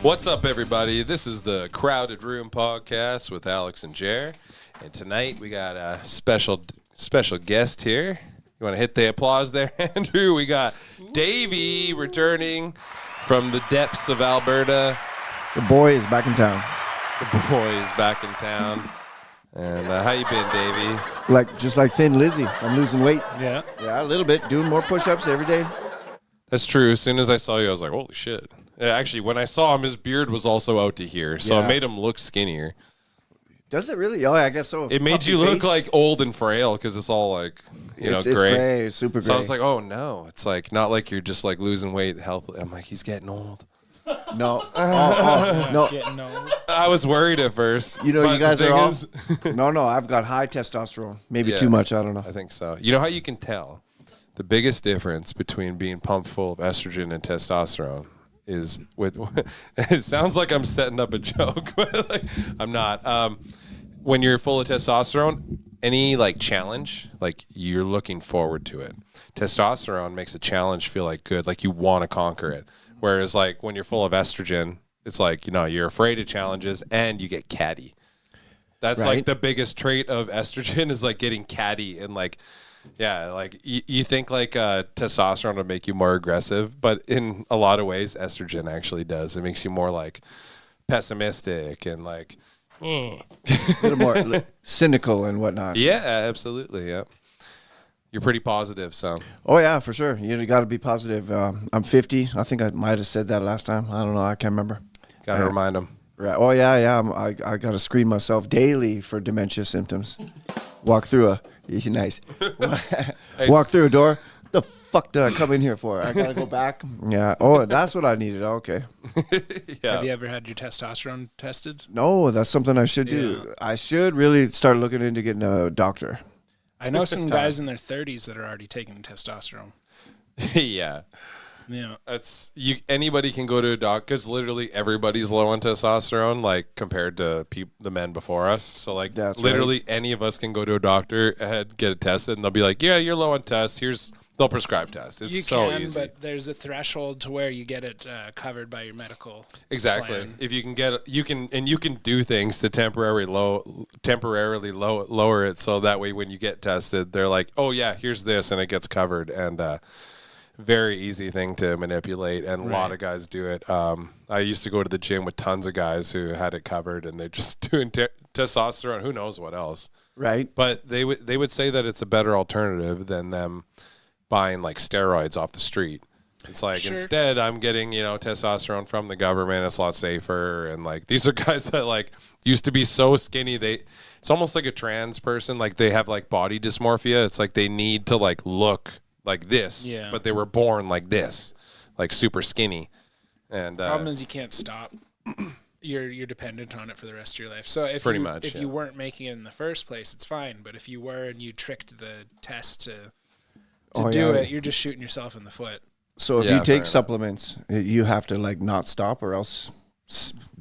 What's up, everybody? This is the Crowded Room podcast with Alex and Jer, and tonight we got a special guest here. You want to hit the applause there, Andrew? We got Davey returning from the depths of Alberta. The boy is back in town. The boy is back in town. And how you been, Davey? Just like Thin Lizzy. I'm losing weight. Yeah, a little bit. Doing more push-ups every day. That's true. As soon as I saw you, I was like, holy shit. Actually, when I saw him, his beard was also out to here, so it made him look skinnier. Does it really? Oh, I guess so. It made you look like old and frail because it's all like, it's gray. It's gray. It's super gray. So I was like, oh, no. It's like not like you're just like losing weight healthily. I'm like, he's getting old. No. No. Getting old. I was worried at first. You guys are all... No, I've got high testosterone. Maybe too much. I don't know. I think so. You know how you can tell the biggest difference between being pumped full of estrogen and testosterone is with it sounds like I'm setting up a joke, but like, I'm not. When you're full of testosterone, any like challenge, like you're looking forward to it. Testosterone makes a challenge feel like good, like you want to conquer it. Whereas like when you're full of estrogen, it's like, you're afraid of challenges and you get catty. That's like the biggest trait of estrogen is like getting catty and like, yeah, like you think like testosterone will make you more aggressive, but in a lot of ways, estrogen actually does. It makes you more like pessimistic and like a little more cynical and whatnot. Yeah, absolutely. Yeah, you're pretty positive, so. Oh yeah, for sure. You got to be positive. I'm 50. I think I might have said that last time. I don't know. I can't remember. Got to remind them. Right. Oh yeah. I got to screen myself daily for dementia symptoms. Walk through a. Nice. Walk through a door. The fuck did I come in here for? I gotta go back. Yeah. Oh, that's what I needed. Okay. Yeah. Have you ever had your testosterone tested? No, that's something I should do. I should really start looking into getting a doctor. I know some guys in their 30s that are already taking testosterone. Yeah. Yeah. That's anybody can go to a doctor because literally everybody's low on testosterone, like compared to the men before us. So like literally any of us can go to a doctor and get it tested and they'll be like, yeah, you're low on test. They'll prescribe tests. It's so easy. But there's a threshold to where you get it covered by your medical plan. If you can get it, you can do things to temporarily lower it. So that way when you get tested, they're like, oh yeah, here's this. And it gets covered. And, very easy thing to manipulate, and a lot of guys do it. I used to go to the gym with tons of guys who had it covered, and they're just doing testosterone. Who knows what else? Right. But they would say that it's a better alternative than them buying like steroids off the street. It's like instead I'm getting testosterone from the government. It's a lot safer, and like these are guys that like used to be so skinny. It's almost like a trans person. Like they have like body dysmorphia. It's like they need to like look like this, but they were born like this, like super skinny. And the problem is you can't stop. You're dependent on it for the rest of your life. So if you weren't making it in the first place, it's fine. But if you were and you tricked the test to do it, you're just shooting yourself in the foot. So if you take supplements, you have to like not stop, or else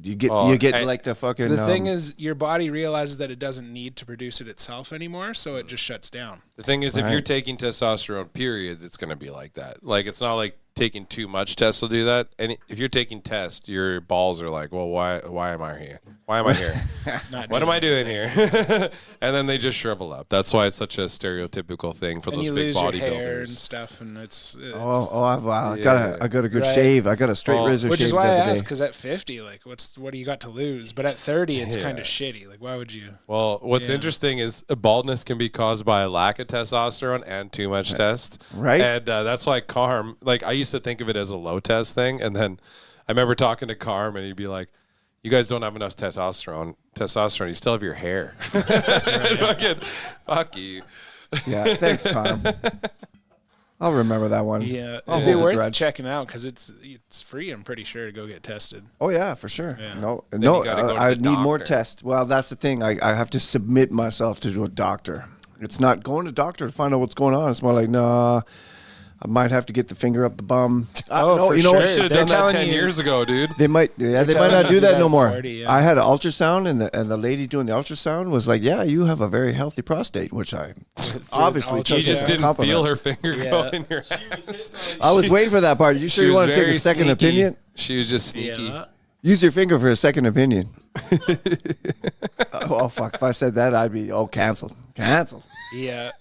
you get like the fucking. The thing is, your body realizes that it doesn't need to produce it itself anymore, so it just shuts down. The thing is, if you're taking testosterone, period, it's going to be like that. Like it's not like taking too much test will do that. And if you're taking test, your balls are like, well, why am I here? Why am I here? What am I doing here? And then they just shrivel up. That's why it's such a stereotypical thing for those big bodybuilders. Your hair and stuff, and it's I got a good shave. I got a straight razor shave. Which is why I asked, because at 50, like, what do you got to lose? But at 30, it's kind of shitty. Like, why would you? Well, what's interesting is baldness can be caused by a lack of testosterone and too much test. Right. And that's why Carm, like, I used to think of it as a low test thing. And then I remember talking to Carm, and he'd be like, you guys don't have enough testosterone. You still have your hair. Fuck you. Yeah, thanks, Carm. I'll remember that one. Yeah, it'd be worth checking out because it's free. I'm pretty sure to go get tested. Oh yeah, for sure. Yeah. No, I need more tests. Well, that's the thing. I have to submit myself to a doctor. It's not going to doctor to find out what's going on. It's more like, nah, I might have to get the finger up the bum. No, you know what? Should have done that 10 years ago, dude. They might not do that no more. 40, yeah. I had an ultrasound, and the lady doing the ultrasound was like, "Yeah, you have a very healthy prostate," which I obviously took. You just didn't feel her finger go in your ass. I was waiting for that part. Are you sure you want to take a second opinion? She was just sneaky. Yeah. Use your finger for a second opinion. Oh fuck! If I said that, I'd be canceled. Yeah.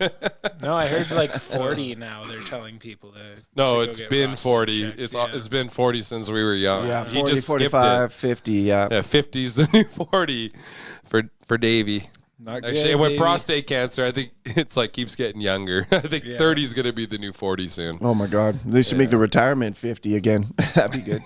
No, I heard like 40 now. They're telling people to. No, it's been 40. It's been 40 since we were young. Yeah, 40, 45, 50. Yeah. Yeah, 50 is the new 40 for Davey. Not Actually, good, with prostate cancer, I think it's like keeps getting younger. I think 30 is going to be the new 40 soon. Oh my God! They should make the retirement 50 again. That'd be good.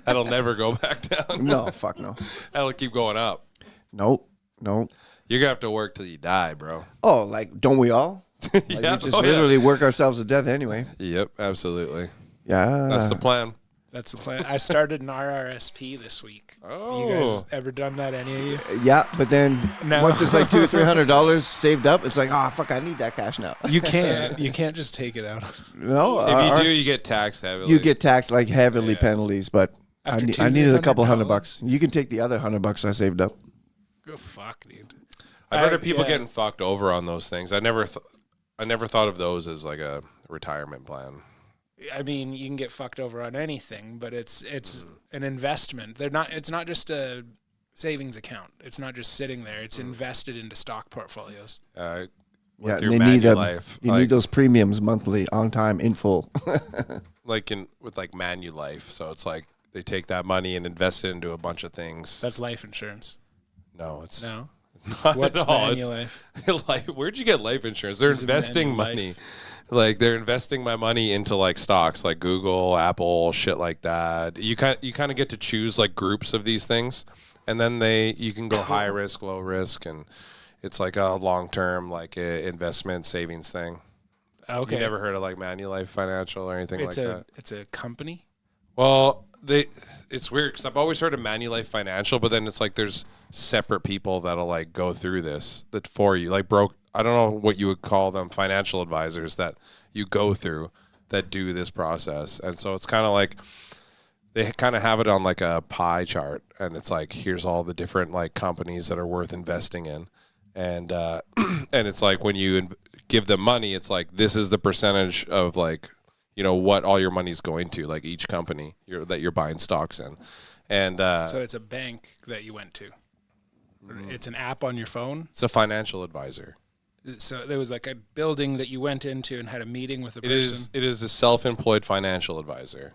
That'll never go back down. No, fuck no. That'll keep going up. Nope. You're going to have to work till you die, bro. Oh, like, don't we all? Like, we just literally work ourselves to death anyway. Yep, absolutely. Yeah. That's the plan. That's the plan. I started an RRSP this week. Oh. You guys ever done that, any of you? Yeah, but then once it's like $200 or $300 saved up, it's like, fuck, I need that cash now. You can't. You can't just take it out. No. If you do, you get taxed heavily. You get taxed like heavily penalties, but I needed a couple $100. You can take the other $100 I saved up. Go fuck, dude. I've heard of people getting fucked over on those things. I never thought of those as like a retirement plan. I mean, you can get fucked over on anything, but it's an investment. It's not just a savings account. It's not just sitting there. It's invested into stock portfolios. They need those premiums monthly, on time, in full. with Manulife. So it's like they take that money and invest it into a bunch of things. That's life insurance. No, it's no. Not What's at all. Manulife? Where'd you get life insurance? They're investing money. Like they're investing my money into like stocks like Google, Apple, shit like that. You kind of get to choose like groups of these things, and then you can go high risk, low risk, and it's like a long term like investment savings thing. Okay. You never heard of like Manulife Financial or anything like that? It's a company. Well, it's weird because I've always heard of Manulife Financial, but then it's like there's separate people that'll like go through this that for you, like I don't know what you would call them, financial advisors that you go through that do this process. And so it's kind of like they kind of have it on like a pie chart, and it's like here's all the different like companies that are worth investing in, and and it's like when you give them money, it's like this is the percentage of like, you know, what all your money's going to, like each company that you're buying stocks in. And so it's a bank that you went to. It's an app on your phone. It's a financial advisor. So there was like a building that you went into and had a meeting with a person. It is a self-employed financial advisor.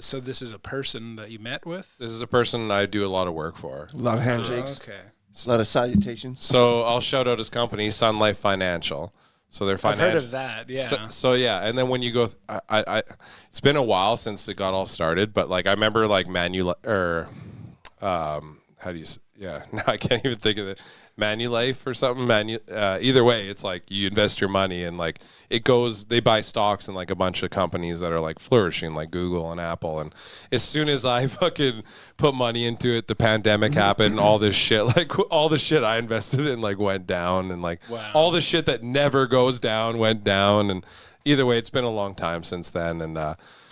So this is a person that you met with? This is a person I do a lot of work for. A lot of handshakes. Okay. A lot of salutations. So I'll shout out his company, Sun Life Financial. So they're financial. I've heard of that, yeah. So yeah, and then when you go, it's been a while since it got all started, but like I remember like how do you? Yeah, now I can't even think of it. Manulife or something. Either way, it's like you invest your money and like it goes. They buy stocks in like a bunch of companies that are like flourishing, like Google and Apple. And as soon as I fucking put money into it, the pandemic happened. And all this shit, like all the shit I invested in, like went down, and like all the shit that never goes down went down. And either way, it's been a long time since then. And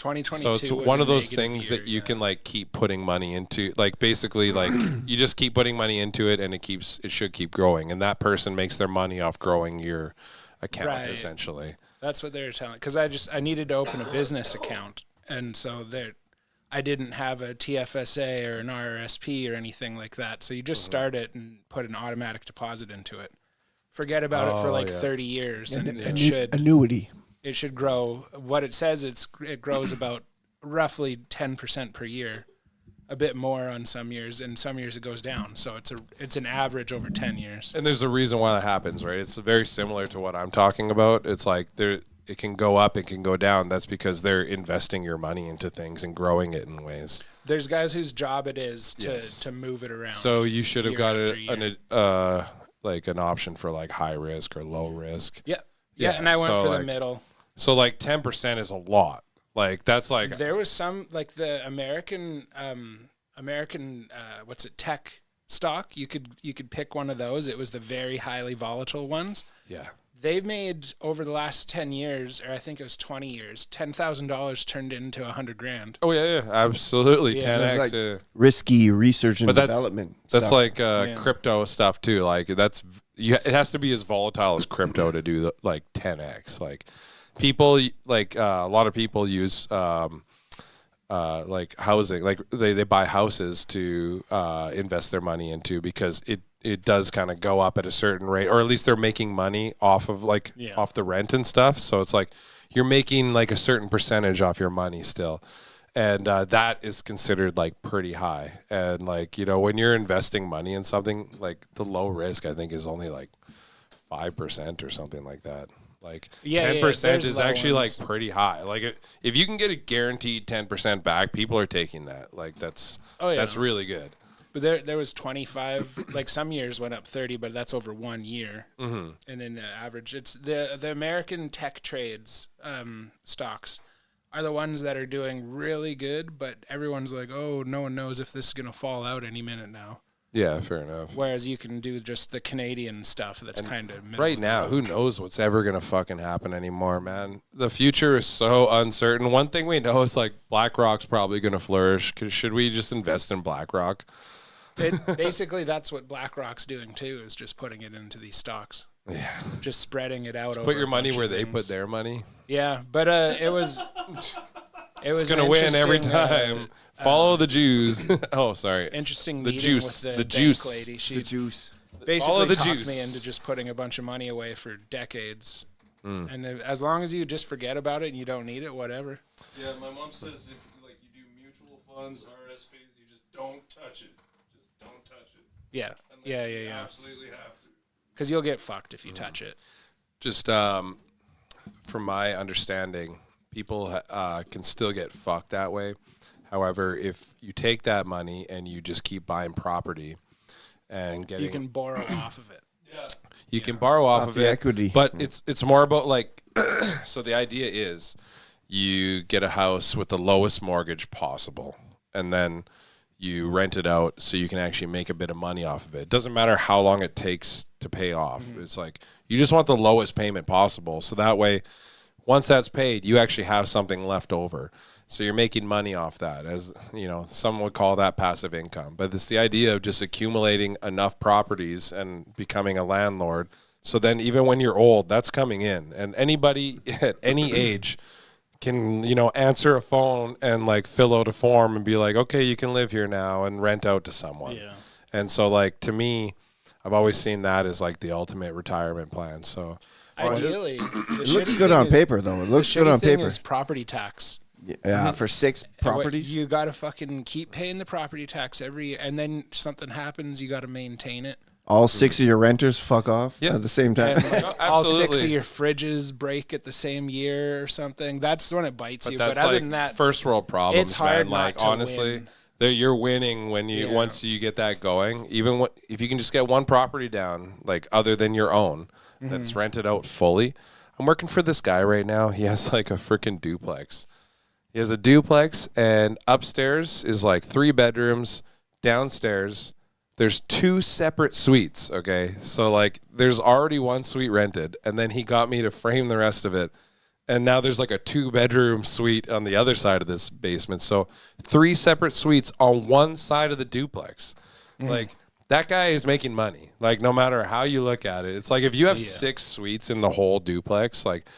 2022. So it's one of those things that you can like keep putting money into, like basically like you just keep putting money into it and it should keep growing. And that person makes their money off growing your account essentially. That's what they were telling. Because I needed to open a business account, and so I didn't have a TFSA or an RRSP or anything like that. So you just start it and put an automatic deposit into it. Forget about it for like 30 years, and it should annuity. It should grow. What it says, it grows about roughly 10% per year, a bit more on some years, and some years it goes down. So it's an average over 10 years. And there's a reason why that happens, right? It's very similar to what I'm talking about. It's like it can go up, it can go down. That's because they're investing your money into things and growing it in ways. There's guys whose job it is to move it around. So you should have got an option for like high risk or low risk. Yeah, and I went for the middle. So like 10% is a lot. Like that's like there was some like the American tech stock. You could pick one of those. It was the very highly volatile ones. Yeah. They've made over the last 10 years, or I think it was 20 years, $10,000 turned into $100,000. Oh yeah, absolutely. Yeah. 10x. So like risky research and development. That's like crypto stuff too. Like it has to be as volatile as crypto to do like 10x. Like people like a lot of people use like housing, like they buy houses to invest their money into because it does kind of go up at a certain rate, or at least they're making money off of off the rent and stuff. So it's like you're making like a certain percentage off your money still. And that is considered like pretty high. And like, when you're investing money in something, like the low risk, I think is only like 5% or something like that. Like 10% is actually like pretty high. Like if you can get a guaranteed 10% back, people are taking that. Like that's really good. But there was 25, like some years went up 30, but that's over 1 year. Mm-hmm. And then the average, it's the American tech trades stocks are the ones that are doing really good, but everyone's like, oh, no one knows if this is going to fall out any minute now. Yeah, fair enough. Whereas you can do just the Canadian stuff that's kind of right now, who knows what's ever going to fucking happen anymore, man. The future is so uncertain. One thing we know is like BlackRock's probably going to flourish. Should we just invest in BlackRock? Basically, that's what BlackRock's doing too, is just putting it into these stocks. Yeah. Just spreading it out. Put your money where they put their money. Yeah, but it was going to win every time. Follow the Jews. Oh, sorry. Interesting. The juice. With the juice. Lady. She the juice. Basically talked me into just putting a bunch of money away for decades. And as long as you just forget about it and you don't need it, whatever. Yeah, my mom says if like you do mutual funds, RSPs, you just don't touch it. Don't touch it. Yeah. Unless you absolutely have to. Because you'll get fucked if you touch it. Just from my understanding, people can still get fucked that way. However, if you take that money and you just keep buying property and getting... You can borrow off of it. Yeah. You can borrow off of the it. Equity. But it's more about like... So the idea is you get a house with the lowest mortgage possible. And then... you rent it out so you can actually make a bit of money off of it. It doesn't matter how long it takes to pay off. Mm-hmm. It's like you just want the lowest payment possible. So that way, once that's paid, you actually have something left over. So you're making money off that. As some would call that passive income. But it's the idea of just accumulating enough properties and becoming a landlord. So then even when you're old, that's coming in. And anybody at any age can answer a phone and like fill out a form and be like, okay, you can live here now and rent out to someone. Yeah. And so like to me, I've always seen that as like the ultimate retirement plan. So ideally, it looks good on paper though. It looks good on paper. Is property tax. Yeah, for 6 properties. You got to fucking keep paying the property tax every year, and then something happens, you got to maintain it. All 6 of your renters fuck off at the same time. All 6 of your fridges break at the same year or something. That's when it bites you. But other than that, first world problems. It's hard, man. Like honestly, you're winning when you once you get that going. Even if you can just get one property down, like other than your own, that's rented out fully. I'm working for this guy right now. He has like a freaking duplex. He has a duplex, and upstairs is like 3 bedrooms. Downstairs, there's 2 separate suites, okay? So, like, there's already 1 suite rented, and then he got me to frame the rest of it. And now there's, like, a 2-bedroom suite on the other side of this basement. So, 3 separate suites on one side of the duplex. Like, that guy is making money. Like, no matter how you look at it. It's like if you have 6 suites in the whole duplex, like,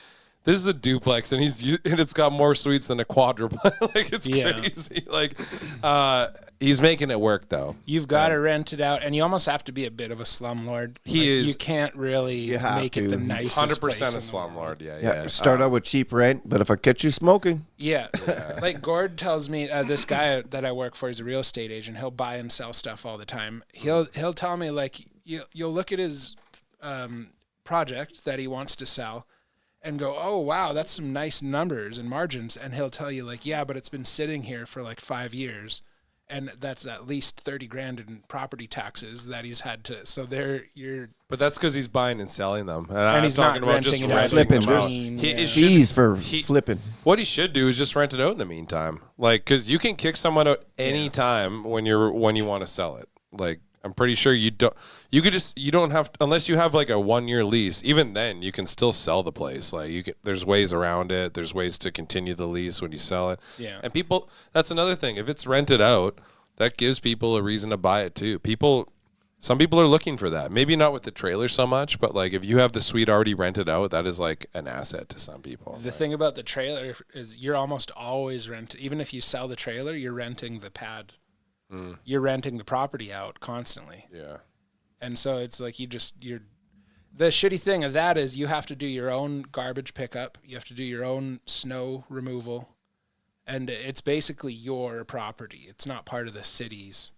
this is a duplex, and it's got more suites than a quadruplex. Like, it's crazy. Like, he's making it work, though. You've got to rent it out, and you almost have to be a bit of a slumlord. He is. You can't really make it the nicest 100% place a slumlord. Yeah. Start out with cheap rent, but if I catch you smoking. Yeah. Like Gord tells me, this guy that I work for is a real estate agent. He'll buy and sell stuff all the time. He'll tell me, like, you'll look at his project that he wants to sell and go, oh, wow, that's some nice numbers and margins. And he'll tell you, like, yeah, but it's been sitting here for like 5 years. And that's at least $30,000 in property taxes that he's had to. So But that's because he's buying and selling them, and he's talking about just flipping them out. Fees for flipping. What he should do is just rent it out in the meantime, like, because you can kick someone out any time when you want to sell it. Like, I'm pretty sure you don't have to, unless you have like a 1-year lease. Even then, you can still sell the place. Like, there's ways around it. There's ways to continue the lease when you sell it. Yeah. And people, that's another thing. If it's rented out, that gives people a reason to buy it too. Some people are looking for that. Maybe not with the trailer so much, but like if you have the suite already rented out, that is like an asset to some people. The thing about the trailer is you're almost always renting. Even if you sell the trailer, you're renting the pad. You're renting the property out constantly. Yeah. And so it's like the shitty thing of that is you have to do your own garbage pickup. You have to do your own snow removal. And it's basically your property. It's not part of the city's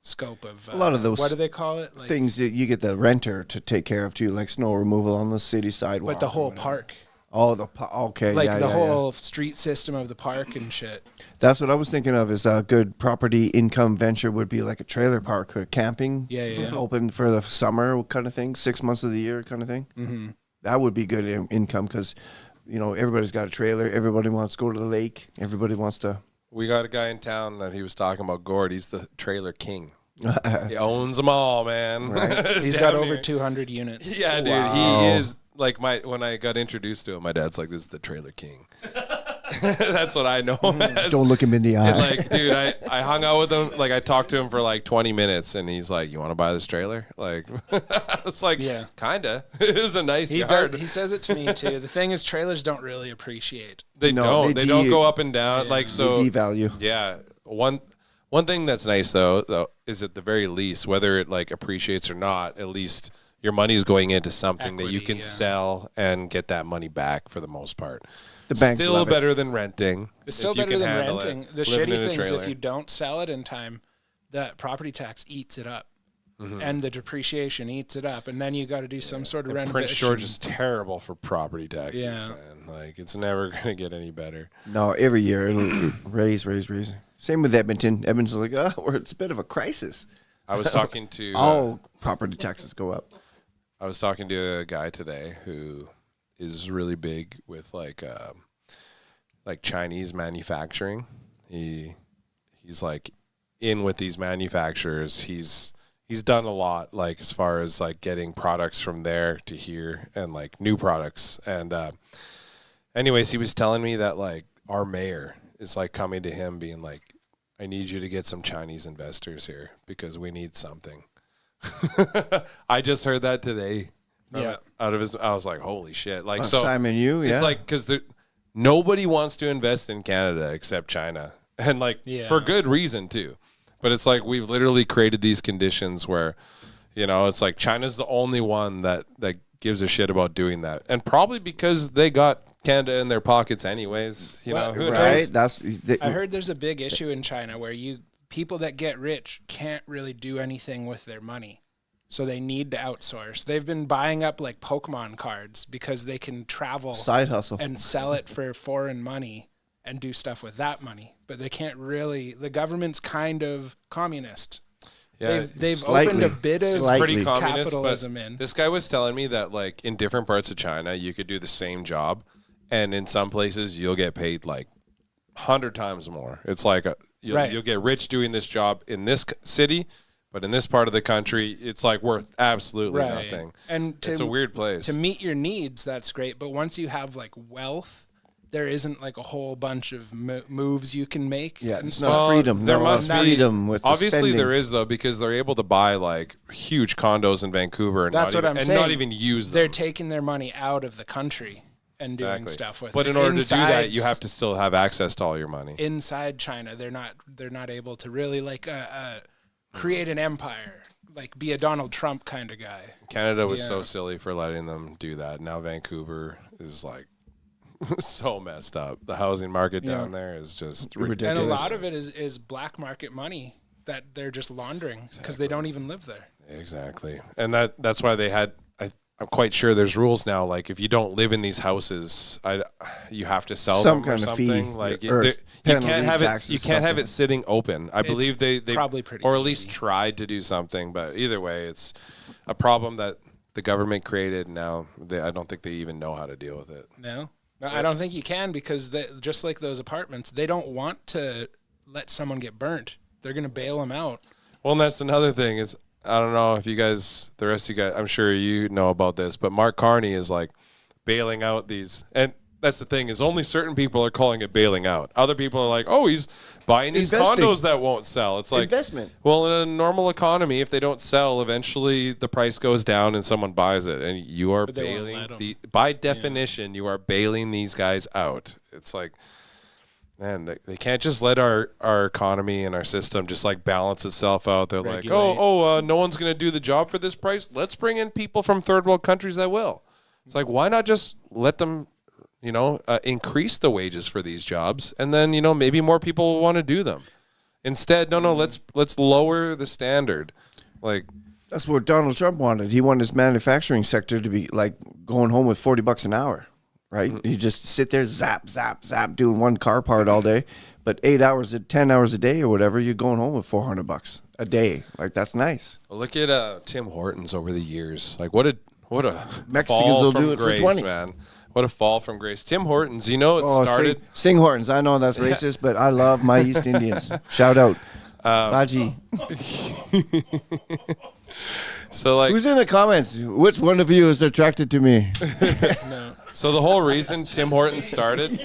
scope of a lot of those. What do they call it? Like, things that you get the renter to take care of too, like snow removal on the city sidewalk. But the whole park. Oh, okay. Like the whole street system of the park and shit. That's what I was thinking of. Is a good property income venture would be like a trailer park or camping. Yeah. Open for the summer kind of thing, 6 months of the year kind of thing. Mm-hmm. That would be good income because, everybody's got a trailer. Everybody wants to go to the lake. Everybody wants to. We got a guy in town that he was talking about, Gord. He's the trailer king. He owns them all, man. Right. He's got over 200 units. Yeah, dude. Wow. He is. Like when I got introduced to him, my dad's like, "This is the trailer king." That's what I know him as. Don't look him in the eye. And like, dude, I hung out with him. Like, I talked to him for like 20 minutes, and he's like, "You want to buy this trailer?" Like, it's like, yeah, kinda. It was a nice yard. He says it to me too. The thing is, trailers don't really appreciate. They don't go up and down. Yeah. Like, so they devalue. Yeah. One thing that's nice though is at the very least, whether it like appreciates or not, at least your money's going into something equity, that you can sell and get that money back for the most part. The bank's still better than renting. It's still better than renting. The shitty thing is if you don't sell it in time, that property tax eats it up. Mm-hmm. And the depreciation eats it up. And then you got to do some sort of renovation. Prince George is terrible for property taxes, man. Like, it's never going to get any better. No, every year it'll raise. Same with Edmonton. Edmonton's like, it's a bit of a crisis. I was talking to... all property taxes go up. I was talking to a guy today who is really big with like Chinese manufacturing. He's like in with these manufacturers. He's done a lot, like as far as like getting products from there to here and like new products. And anyways, he was telling me that like our mayor is like coming to him being like, "I need you to get some Chinese investors here because we need something." I just heard that today. Out of his, I was like, "Holy shit!" Like, so Simon, it's like because nobody wants to invest in Canada except China, and like for good reason too. But it's like we've literally created these conditions where, it's like China's the only one that gives a shit about doing that, and probably because they got Canada in their pockets anyways. Who right? knows? I heard there's a big issue in China where people that get rich can't really do anything with their money. So they need to outsource. They've been buying up like Pokemon cards because they can travel side hustle and sell it for foreign money and do stuff with that money. But they can't really, the government's kind of communist. Yeah, they've opened a bit of pretty capitalism in. This guy was telling me that like in different parts of China, you could do the same job. And in some places you'll get paid like 100 times more. It's like you'll get rich doing this job in this city, but in this part of the country, it's like worth absolutely nothing. And it's a weird place. To meet your needs, that's great. But once you have like wealth, there isn't like a whole bunch of moves you can make. Yeah, it's not freedom. There must be freedom with obviously there is though, because they're able to buy like huge condos in Vancouver and not even use them. They're taking their money out of the country and doing stuff with. But in order to do that, you have to still have access to all your money. Inside China, they're not able to really create an empire, like be a Donald Trump kind of guy. Canada was so silly for letting them do that. Now Vancouver is like so messed up. The housing market down there is just ridiculous. And a lot of it is black market money that they're just laundering because they don't even live there. Exactly. And that's why they had, I'm quite sure there's rules now. Like if you don't live in these houses, you have to sell some them kind or of something. fee. Like you can't have it. You can't have it sitting open. I believe they probably pretty or at least tried to do something. But either way, it's a problem that the government created. Now I don't think they even know how to deal with it. No, I don't think you can because just like those apartments, they don't want to let someone get burnt. They're going to bail them out. Well, and that's another thing is. I don't know if you guys, the rest of you guys, I'm sure you know about this, but Mark Carney is like bailing out these. And that's the thing is only certain people are calling it bailing out. Other people are like, oh, he's buying these condos that won't sell. It's like investment. Well, in a normal economy, if they don't sell, eventually the price goes down and someone buys it. And you are bailing. By definition, you are bailing these guys out. It's like. Man, they can't just let our economy and our system just like balance itself out. They're like, no one's going to do the job for this price. Let's bring in people from third world countries that will. It's like, why not just let them, increase the wages for these jobs, and then maybe more people will want to do them. Instead, no, let's lower the standard. Like that's what Donald Trump wanted. He wanted his manufacturing sector to be like going home with $40 an hour. Right? Mm-hmm. You just sit there, zap, zap, zap, doing one car part all day. But 10 hours a day or whatever, you're going home with $400 a day. Like, that's nice. Well, look at Tim Hortons over the years. Like, what a Mexicans fall will from do it grace, for 20. Man. What a fall from grace. Tim Hortons, it started. Sing Hortons. I know that's racist, but I love my East Indians. Shout out. Baji. So, like, who's in the comments? Which one of you is attracted to me? No. So the whole reason Tim Hortons started,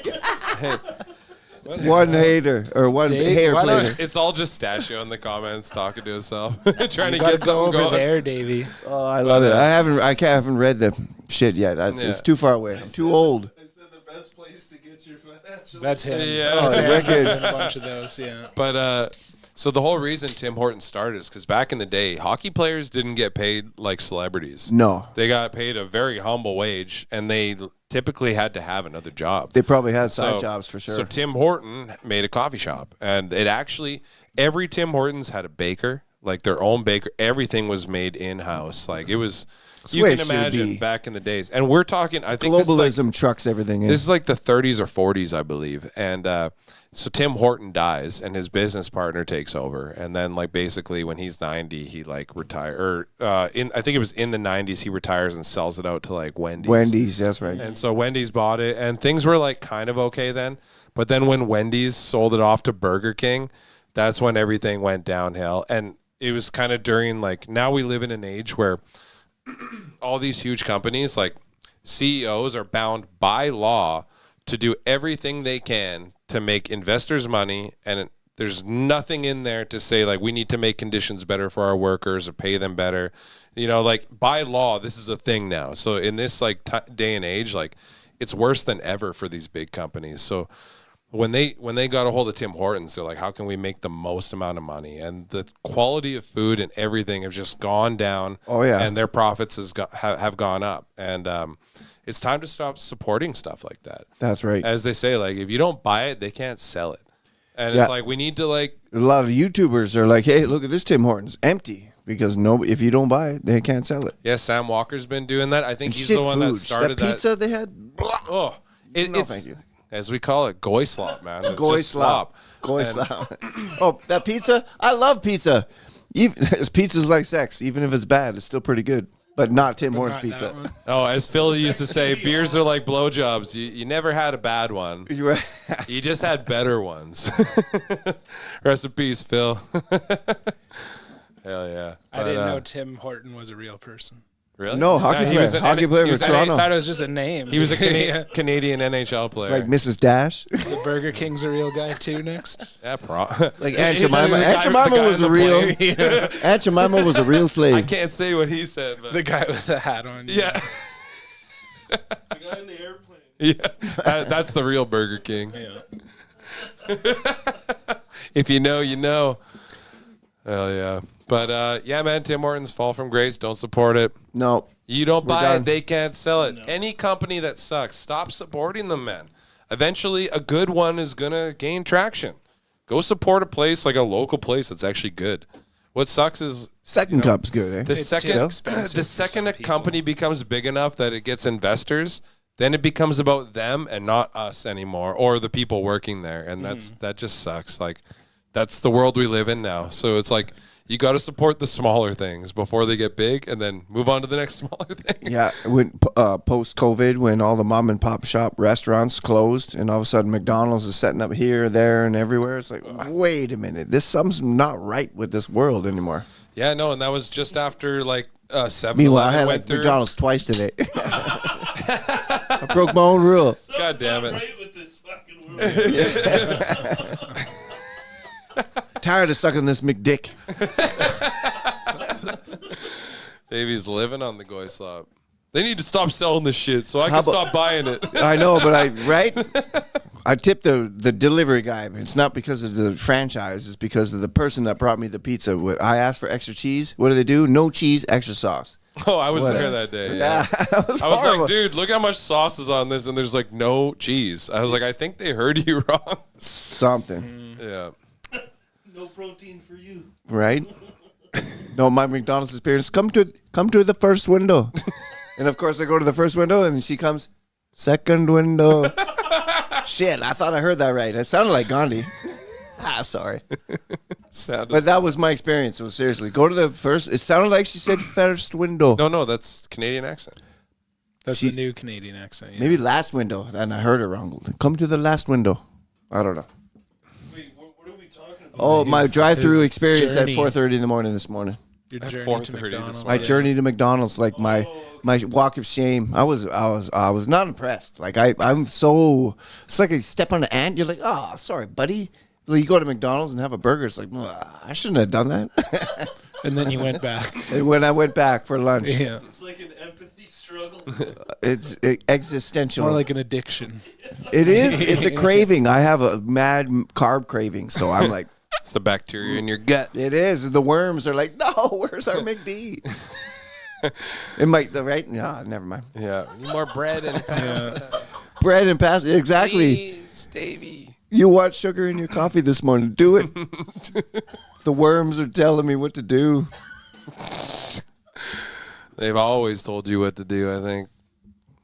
one hater or one hair plater. It's all just Stachio in the comments talking to himself, trying to get get something over going. There, Davey. Oh, I love it. I haven't read the shit yet. It's too far away. I'm too old. I said the best place to get your financial. That's him. Yeah, oh, wicked. A bunch of those. Yeah. But so the whole reason Tim Hortons started is because back in the day, hockey players didn't get paid like celebrities. No, they got paid a very humble wage, and they typically had to have another job. They probably had side jobs for sure. So Tim Horton made a coffee shop, and every Tim Hortons had a baker, like their own baker. Everything was made in-house. Like it was, you can imagine back in the days. And we're talking, I think globalism trucks everything in. This is like the 30s or 40s, I believe. And so Tim Horton dies, and his business partner takes over. And then, like, basically when he's 90, he like retires. I think it was in the 90s, he retires and sells it out to like Wendy's. Wendy's, that's right. And so Wendy's bought it, and things were like kind of okay then. But then when Wendy's sold it off to Burger King, that's when everything went downhill. And it was kind of during, like, now we live in an age where all these huge companies, like CEOs, are bound by law to do everything they can to make investors money, and there's nothing in there to say, like, we need to make conditions better for our workers or pay them better. Like, by law, this is a thing now. So in this, like, day and age, like, it's worse than ever for these big companies. So when they got a hold of Tim Hortons, they're like, how can we make the most amount of money? And the quality of food and everything have just gone down. Oh, yeah. And their profits have gone up. And it's time to stop supporting stuff like that. That's right. As they say, like, if you don't buy it, they can't sell it. And it's like, we need to, like... A lot of YouTubers are like, hey, look at this Tim Hortons. Empty. Because if you don't buy it, they can't sell it. Yeah, Sam Walker's been doing that. I think he's the one that started that. Pizza they had? Oh. It's, thank you. As we call it, goy slop, man. It's goy just slop. Goy slop. Oh, that pizza? I love pizza. Pizza's like sex. Even if it's bad, it's still pretty good. But not Tim Hortons pizza. Oh, as Phil used to say, beers are like blowjobs. You never had a bad one. You just had better ones. Rest in peace, Phil. Hell yeah. I didn't know Tim Horton was a real person. Really? No, hockey player for Toronto. I thought it was just a name. He was a Canadian NHL player. It's like Mrs. Dash. The Burger King's a real guy too next? Yeah, like Aunt Jemima. Aunt Jemima was a real... Aunt Jemima was a real slave. I can't say what he said, but... The guy with the hat on. Yeah. The guy in the airplane. Yeah, that's the real Burger King. Yeah. If you know, you know. Hell yeah. But yeah, man, Tim Hortons, fall from grace. Don't support it. No. You don't buy done. it, they can't sell it. No. Any company that sucks, stop supporting them, man. Eventually, a good one is going to gain traction. Go support a place like a local place that's actually good. What sucks is Second Cup's good, eh? the second a company becomes big enough that it gets investors, then it becomes about them and not us anymore or the people working there. And that just sucks. Like, that's the world we live in now. So it's like, you got to support the smaller things before they get big and then move on to the next smaller thing. Yeah, when post-COVID, when all the mom and pop shop restaurants closed and all of a sudden McDonald's is setting up here, there, and everywhere, it's like, wait a minute, something's not right with this world anymore. Yeah, no, and that was just after like 7-Eleven Meanwhile, I had went through. McDonald's twice today. I broke my own rule. God damn it. Right with this fucking world. Tired of sucking this McDick. Davey's living on the Goy Slop. They need to stop selling this shit so I can stop buying it. I know, but I tipped the delivery guy. It's not because of the franchise. It's because of the person that brought me the pizza. I asked for extra cheese. What do? No cheese, extra sauce. Oh, I was there that day. Yeah. I was like, dude, look how much sauce is on this, and there's like no cheese. I was like, I think they heard you wrong. Something. Yeah. No protein for you. Right? No, my McDonald's experience. Come to the first window. And of course I go to the first window and she comes, second window. Shit, I thought I heard that right. It sounded like Gandhi. Sorry. But that was my experience. So seriously, go to the first. It sounded like she said first window. No, that's Canadian accent. That's the new Canadian accent. Yeah. Maybe last window, and I heard it wrong. Come to the last window. I don't know. Wait, what are we talking about? Oh, my drive-through experience at 4:30 in the morning this morning. Your At journey 4:30 to this McDonald's. My journey to McDonald's, like my walk of shame. I was not impressed. Like I'm so. It's like a step on an ant. You're like, oh, sorry, buddy. You go to McDonald's and have a burger. It's like, I shouldn't have done that. And then you went back. And when I went back for lunch, Yeah. It's like an empathy struggle. it's existential. More like an addiction. It is. It's a craving. I have a mad carb craving, so I'm like, It's the bacteria in your gut. it is. The worms are like, no, where's our McD? It might, right? No, never mind. Yeah. Need more bread and pasta. Bread and pasta. Exactly. Please, Davey. You want sugar in your coffee this morning. Do it. The worms are telling me what to do. They've always told you what to do, I think.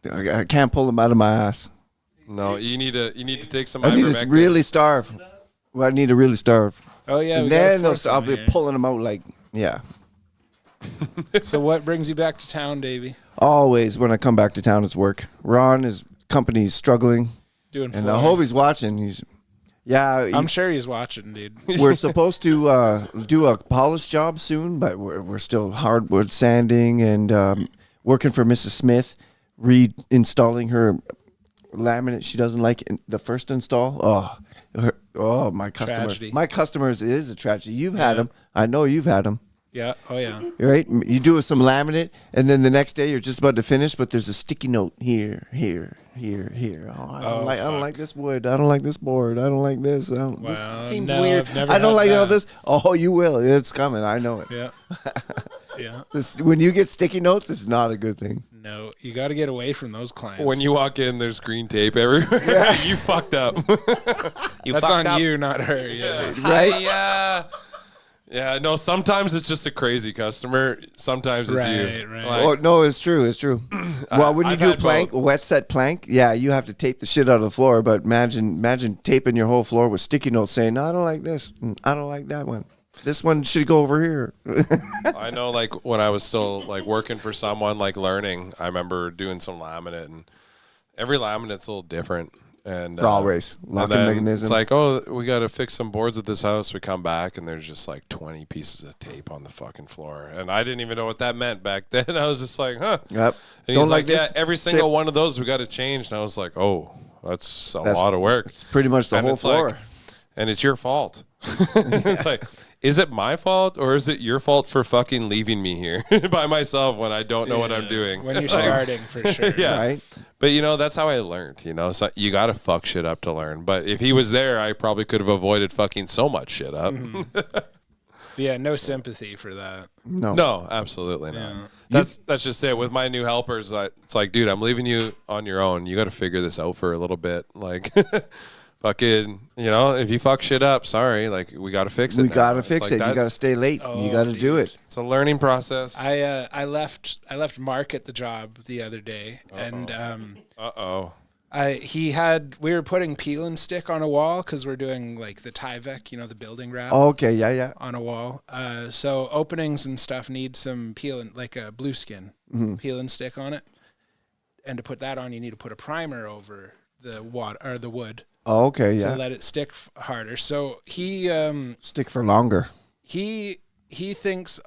I can't pull them out of my ass. No, you need to take some I need to ivermectin. really starve. Well, I need to really starve. Oh, yeah. And then I'll be pulling them out like, yeah. So what brings you back to town, Davey? Always when I come back to town, it's work. Ron, his company's struggling. Doing And I hope he's watching. I'm sure he's watching, dude. We're supposed to do a polish job soon, but we're still hardwood sanding and working for Mrs. Smith, reinstalling her laminate she doesn't like in the first install. My customer. Tragedy. My customers, it is a tragedy. You've had them. I know you've had them. Yeah. Oh, yeah. Right? You do some laminate, and then the next day you're just about to finish, but there's a sticky note here. Oh, I don't like this wood. I don't like this board. I don't like this. This seems weird. I don't like all this. Oh, you will. It's coming. I know it. Yeah. Yeah. When you get sticky notes, it's not a good thing. No, you got to get away from those clients. When you walk in, there's green tape everywhere. Yeah. You fucked up. That's on you, not her. Yeah. Right? Yeah, no, sometimes it's just a crazy customer. Sometimes it's you. Right. Like, no, it's true. It's true. Well, when you do a wet set plank, yeah, you have to tape the shit out of the floor. But imagine taping your whole floor with sticky notes saying, no, I don't like this. I don't like that one. This one should go over here. I know, like, when I was still, like, working for someone, like, learning, I remember doing some laminate, and every laminate's a little different. And always locking mechanism. It's like, oh, we got to fix some boards at this house. We come back and there's just like 20 pieces of tape on the fucking floor, and I didn't even know what that meant back then. I was just like, huh. Yep. And he's like, yeah, every single one of those we got to change. And I was like, oh, that's a lot of work. It's pretty much the whole floor. And it's your fault. It's like, is it my fault or is it your fault for fucking leaving me here by myself when I don't know what I'm doing? When you're starting, for sure. Yeah. Right. But, that's how I learned, So you got to fuck shit up to learn. But if he was there, I probably could have avoided fucking so much shit up. Mm-hmm. Yeah, no sympathy for that. No, absolutely not. That's just it. With my new helpers, it's like, dude, I'm leaving you on your own. You got to figure this out for a little bit. Like, fucking, if you fuck shit up, sorry. Like, we got to fix it. We got to fix it. You got to stay late. You got to do it. It's a learning process. I left Mark at the job the other day, and we were putting peel and stick on a wall because we're doing like the Tyvek, the building wrap. Oh, okay, yeah. On a wall. So openings and stuff need some peel and like a blue skin peel and stick on it. And to put that on, you need to put a primer over the wood. Oh, okay, yeah. To let it stick harder. So he stick for longer. He thinks.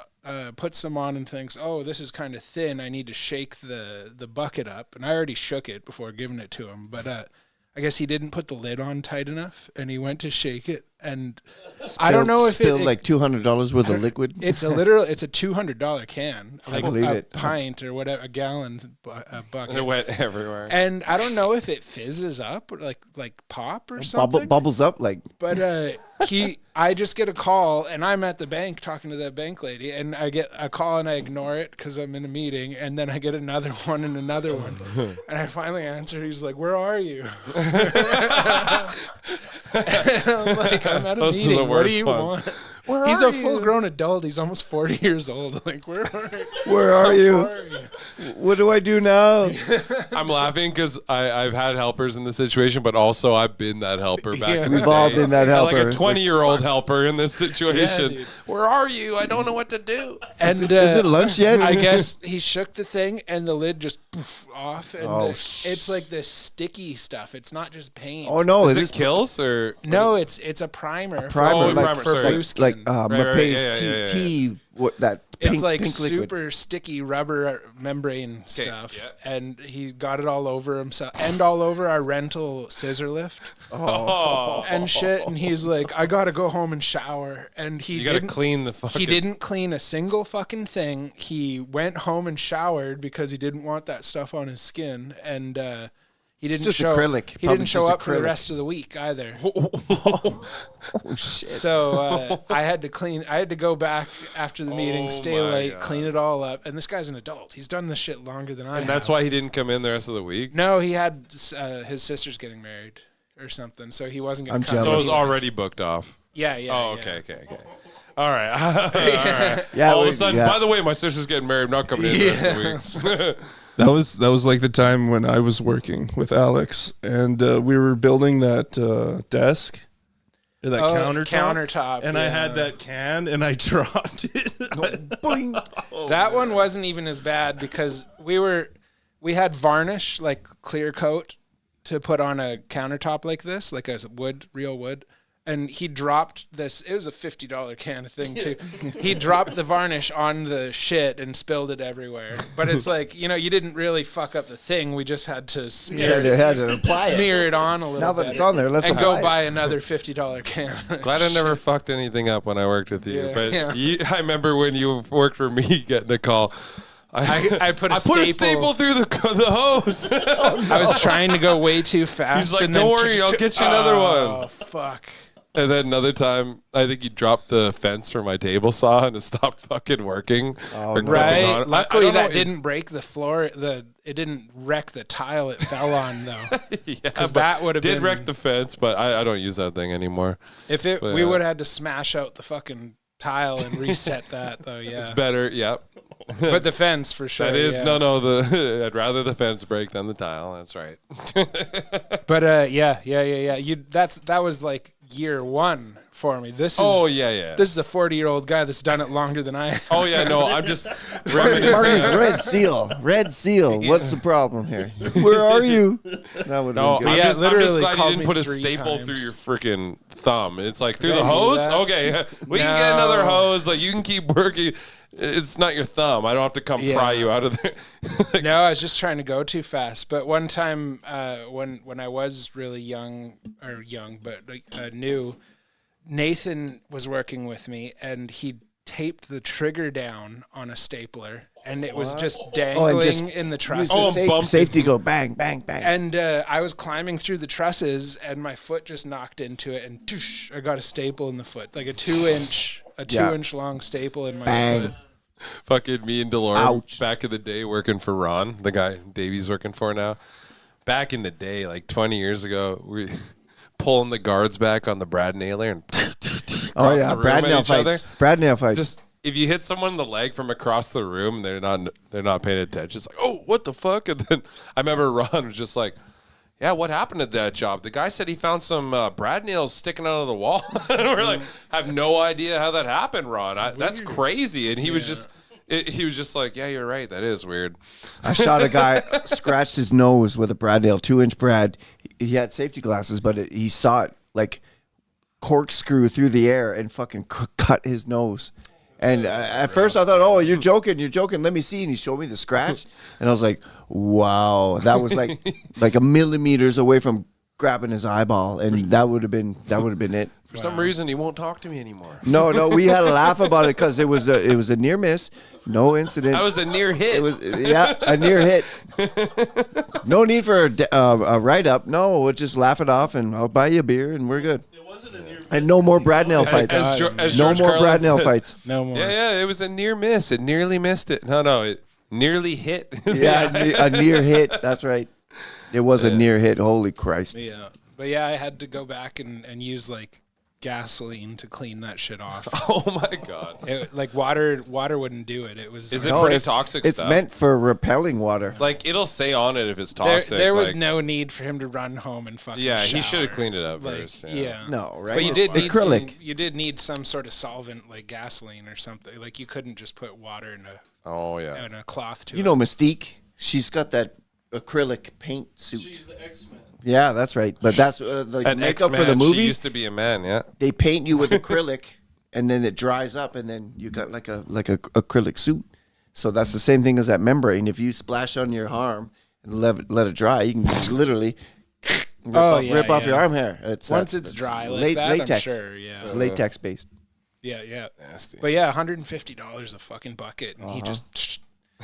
Puts some on and thinks, oh, this is kind of thin. I need to shake the bucket up. And I already shook it before giving it to him. But I guess he didn't put the lid on tight enough. And he went to shake it. And I don't know if spilled like $200 worth of liquid. It's a $200 can. Like I believe a it. pint or whatever, a gallon bucket. And it went everywhere. And I don't know if it fizzes up or like pop or something. Bubbles up like. But I just get a call, and I'm at the bank talking to that bank lady, and I get a call and I ignore it because I'm in a meeting, and then I get another one and another one, and I finally answer. He's like, "Where are you?" And I'm like, "I'm at a meeting. What do you want?" He's a full-grown adult. He's almost 40 years old. Like, where are you? What do I do now? I'm laughing because I've had helpers in this situation, but also I've been that helper back in the We've all day. been that helper. Like a 20-year-old helper in this situation. Yeah, where are you? I don't know what to do. And is it lunch yet? I guess he shook the thing, and the lid just poof off. And it's like this sticky stuff. It's not just paint. Oh, no. Is it kills or? No, it's a primer. Primer, for blue skin. Mapes tea, that pink, it's like pink super liquid. Sticky rubber membrane stuff, and he got it all over himself and all over our rental scissor lift and shit. And he's like, "I gotta go home and shower." And he didn't clean the fucking. He didn't clean a single fucking thing. He went home and showered because he didn't want that stuff on his skin, and he didn't just show. acrylic. He didn't show up for the rest of the week either. Oh shit! So I had to clean. I had to go back after the meeting, stay late, clean it all up. And this guy's an adult. He's done this shit longer than I have. And that's why he didn't come in the rest of the week? No, he had his sister's getting married or something, so he wasn't going to come. So it was already booked off? Yeah. Oh, okay. All right. All right. Yeah, all of a sudden, by the way, my sister's getting married. I'm not coming in the rest of the week. That was like the time when I was working with Alex, and we were building that desk. Or that countertop. And I had that can, and I dropped it. Boing. That one wasn't even as bad because we had varnish, like clear coat, to put on a countertop like this, like a real wood. And he dropped this. It was a $50 can of thing too. He dropped the varnish on the shit and spilled it everywhere. But it's like, you didn't really fuck up the thing. We just had to smear it on a little bit. Now that it's on there, let's go buy another $50 can. Glad I never fucked anything up when I worked with you. I remember when you worked for me getting a call. I put a staple through the hose. I was trying to go way too fast. He's like, "Don't worry, I'll get you another one." Oh, fuck. And then another time, I think you dropped the fence for my table saw and it stopped fucking working. Oh, right. Luckily, that didn't break the floor. It didn't wreck the tile it fell on, though. Because that would have did wreck the fence, but I don't use that thing anymore. We would have had to smash out the fucking tile and reset that, though. Yeah, it's better. Yep. But the fence for sure. That is I'd rather the fence break than the tile. That's right. But that was like year one for me. This is This is a 40-year-old guy that's done it longer than I have. Oh yeah, no, I'm just reminiscing. Marty's Red Seal. What's the problem here? Where are you? That would no, be I'm just glad you didn't put a staple through your freaking thumb. It's like through the hose. Okay, we can get another hose. Like you can keep working. It's not your thumb. I don't have to come pry you out of there. No, I was just trying to go too fast. But one time when I was really young, but new, Nathan was working with me, and he taped the trigger down on a stapler, and it was just dangling in the trusses. Safety go bang, bang, bang. And I was climbing through the trusses, and my foot just knocked into it, and I got a staple in the foot, like a 2-inch long staple in my foot. Fucking me and Delore back in the day working for Ron, the guy Davey's working for now. Back in the day, like 20 years ago, we pulling the guards back on the Brad nailer and Brad nail fights. Brad nail fights. Just if you hit someone in the leg from across the room, they're not paying attention. It's like, oh, what the fuck? And then I remember Ron was just like, yeah, what happened at that job? The guy said he found some Brad nails sticking out of the wall. And we're like, I have no idea how that happened, Ron. That's crazy. And he was just. He was just like, yeah, you're right. That is weird. I shot a guy, scratched his nose with a Brad nail, 2-inch Brad. He had safety glasses, but he saw it like corkscrew through the air and fucking cut his nose. And at first I thought, oh, you're joking. Let me see. And he showed me the scratch. And I was like, wow. That was like a millimeters away from grabbing his eyeball. And that would have been it. For some reason, he won't talk to me anymore. No, we had a laugh about it because it was a near miss, no incident. That was a near hit. It was a near hit. No need for a write up. No, we'll just laugh it off, and I'll buy you a beer, and we're good. It wasn't a near miss. And no more Brad nail fights. No more Brad nail fights. No more. Yeah, it was a near miss. It nearly missed it. No, it nearly hit. Yeah, a near hit. That's right. It was a near hit. Holy Christ. Yeah, but yeah, I had to go back and use like gasoline to clean that shit off. Oh my god! Like water wouldn't do it. It was. Is it pretty toxic it's stuff? It's meant for repelling water. Like it'll say on it if it's toxic. There was no need for him to run home and fucking. Yeah, shower. He should have cleaned it up first. Yeah. No, right? But you did need acrylic. you did need some sort of solvent like gasoline or something. Like you couldn't just put water in a cloth to it. You know Mystique. She's got that acrylic paint suit. She's the X-Men. Yeah, that's right. But that's like makeup for the movie. She used to be a man. Yeah. They paint you with acrylic, and then it dries up, and then you got like a acrylic suit. So that's the same thing as that membrane. If you splash on your arm and let it dry, you can just literally rip off your arm hair. Once it's dry like that, latex. I'm sure. Yeah. It's latex based. Yeah. Nasty. But yeah, $150 a fucking bucket, and he just.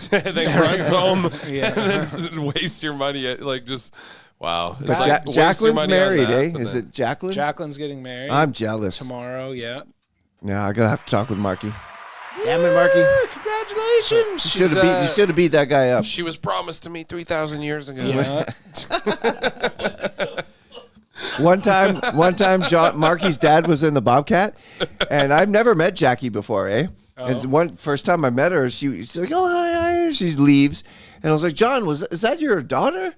then runs home and then wastes your money like just wow. But Jacqueline's married, Is it Jacqueline? Jacqueline's getting married. I'm jealous. Tomorrow, yeah. Yeah, I gotta have to talk with Marky. Damn it, Marky! Congratulations. You should have beat that guy up. She was promised to me 3,000 years ago. Yeah. One time, Marky's dad was in the Bobcat, and I've never met Jackie before, And first time I met her, she's like, "Oh, hi." She leaves, and I was like, "John, is that your daughter?"